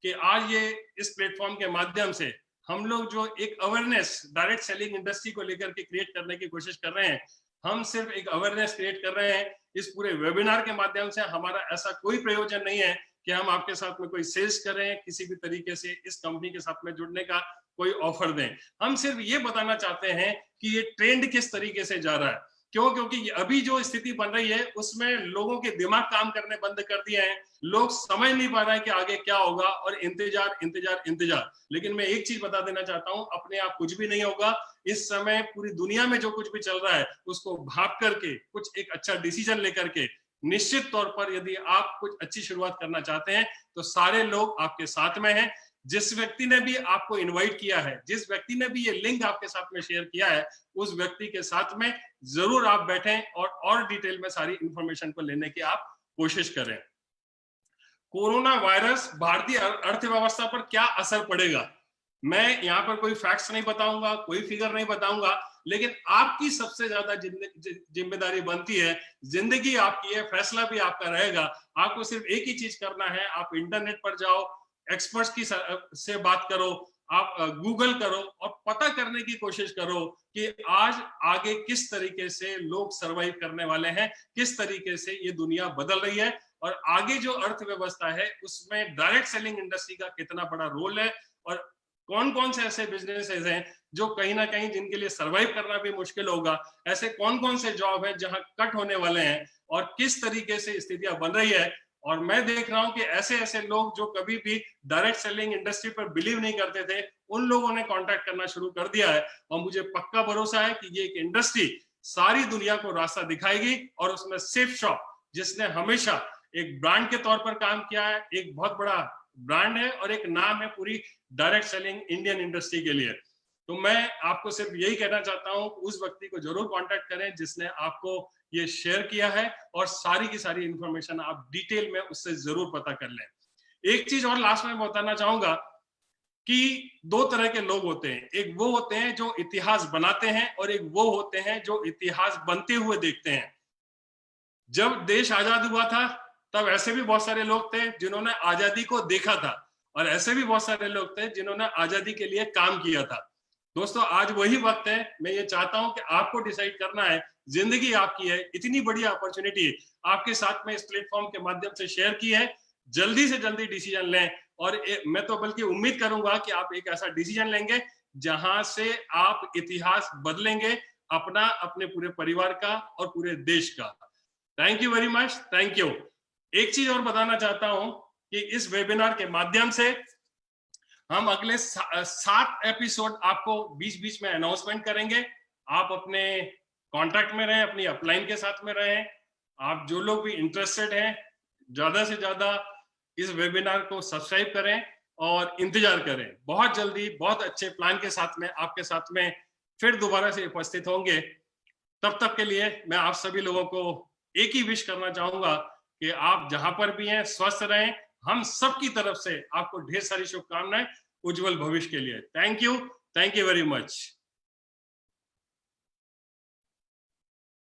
कि आज ये इस प्लेटफॉर्म के माध्यम से हम लोग जो एक अवेयरनेस डायरेक्ट सेलिंग इंडस्ट्री को लेकर के क्रिएट करने की कोशिश कर रहे हैं, हम सिर्फ एक अवेयरनेस क्रिएट कर रहे हैं। इस पूरे वेबिनार के माध्यम से हमारा ऐसा कोई प्रयोजन नहीं है कि हम आपके साथ में कोई सेल्स करें, किसी भी तरीके से इस कंपनी के साथ में जुड़ने का कोई ऑफर दें। हम सिर्फ ये बताना चाहते हैं कि ये ट्रेंड किस तरीके से जा रहा है। क्यों? क्योंकि अभी जो स्थिति बन रही है उसमें लोगों के दिमाग काम करने बंद कर दिए हैं, लोग समझ नहीं पा रहे हैं कि आगे क्या होगा, और इंतजार इंतजार इंतजार। लेकिन मैं एक चीज बता देना चाहता हूं, अपने आप कुछ भी नहीं होगा। इस समय पूरी दुनिया में जो कुछ भी चल रहा है उसको भाप करके कुछ एक अच्छा डिसीजन लेकर के, निश्चित तौर पर यदि आप कुछ अच्छी शुरुआत करना चाहते हैं तो सारे लोग आपके साथ में हैं। जिस व्यक्ति ने भी आपको इनवाइट किया है, जिस व्यक्ति ने भी ये लिंक आपके साथ में शेयर किया है, उस व्यक्ति के साथ में जरूर आप बैठें और डिटेल में सारी इंफॉर्मेशन को लेने की आप कोशिश करें। कोरोना वायरस भारतीय अर्थव्यवस्था पर क्या असर पड़ेगा, मैं यहाँ पर कोई फैक्ट्स नहीं बताऊंगा, कोई फिगर नहीं बताऊंगा, लेकिन आपकी सबसे ज्यादा जिम्मेदारी बनती है। जिंदगी आपकी है, फैसला भी आपका रहेगा। आपको सिर्फ एक ही चीज करना है, आप इंटरनेट पर जाओ, एक्सपर्ट्स की से बात करो, आप गूगल करो और पता करने की कोशिश करो कि आज आगे किस तरीके से लोग सरवाइव करने वाले हैं, किस तरीके से ये दुनिया बदल रही है, और आगे जो अर्थव्यवस्था है उसमें डायरेक्ट सेलिंग इंडस्ट्री का कितना बड़ा रोल है, और कौन कौन से ऐसे बिजनेसेस हैं जो कहीं ना कहीं जिनके लिए सरवाइव करना भी मुश्किल होगा, ऐसे कौन कौन से जॉब है जहां कट होने वाले हैं, और किस तरीके से स्थितियां बन रही है। और मैं देख रहा हूं कि ऐसे ऐसे लोग जो कभी भी डायरेक्ट सेलिंग इंडस्ट्री पर बिलीव नहीं करते थे, उन लोगों ने कांटेक्ट करना शुरू कर दिया है। और मुझे पक्का भरोसा है कि ये एक इंडस्ट्री सारी दुनिया को रास्ता दिखाएगी, और उसमें सेफ शॉप, जिसने हमेशा एक ब्रांड के तौर पर काम किया है, एक बहुत बड़ा ब्रांड है और एक नाम है पूरी डायरेक्ट सेलिंग इंडियन इंडस्ट्री के लिए। तो मैं आपको सिर्फ यही कहना चाहता हूं, उस व्यक्ति को जरूर कांटेक्ट करें जिसने आपको ये शेयर किया है, और सारी की सारी इंफॉर्मेशन आप डिटेल में उससे जरूर पता कर लें। एक चीज और लास्ट में बताना चाहूंगा कि दो तरह के लोग होते हैं, एक वो होते हैं जो इतिहास बनाते हैं, और एक वो होते हैं जो इतिहास बनते हुए देखते हैं। जब देश आजाद हुआ था तब ऐसे भी बहुत सारे लोग थे जिन्होंने आजादी को देखा था, और ऐसे भी बहुत सारे लोग थे जिन्होंने आजादी के लिए काम किया था। दोस्तों, आज वही वक्त है। मैं ये चाहता हूं कि आपको डिसाइड करना है, जिंदगी आपकी है, इतनी बड़ी अपॉर्चुनिटी आपके साथ में इस प्लेटफॉर्म के माध्यम से शेयर की है, जल्दी से जल्दी डिसीजन लें और मैं तो बल्कि उम्मीद करूंगा कि आप एक ऐसा डिसीजन लेंगे जहां से आप इतिहास बदलेंगे अपना, अपने पूरे परिवार का और पूरे देश का। Thank you very much, thank you. एक चीज और बताना चाहता हूं कि इस वेबिनार के माध्यम से हम अगले 7 एपिसोड आपको बीच बीच में अनाउंसमेंट करेंगे। आप अपने कॉन्टैक्ट में रहें, अपनी अपलाइन के साथ में रहें। आप जो लोग भी इंटरेस्टेड हैं, ज्यादा से ज्यादा इस वेबिनार को सब्सक्राइब करें और इंतजार करें। बहुत जल्दी बहुत अच्छे प्लान के साथ में आपके साथ में फिर दोबारा से उपस्थित होंगे। तब तक के लिए मैं आप सभी लोगों को एक ही विश करना चाहूंगा कि आप जहां पर भी हैं स्वस्थ रहें। हम सब की तरफ से आपको ढेर सारी शुभकामनाएं उज्जवल भविष्य के लिए। Thank you very much.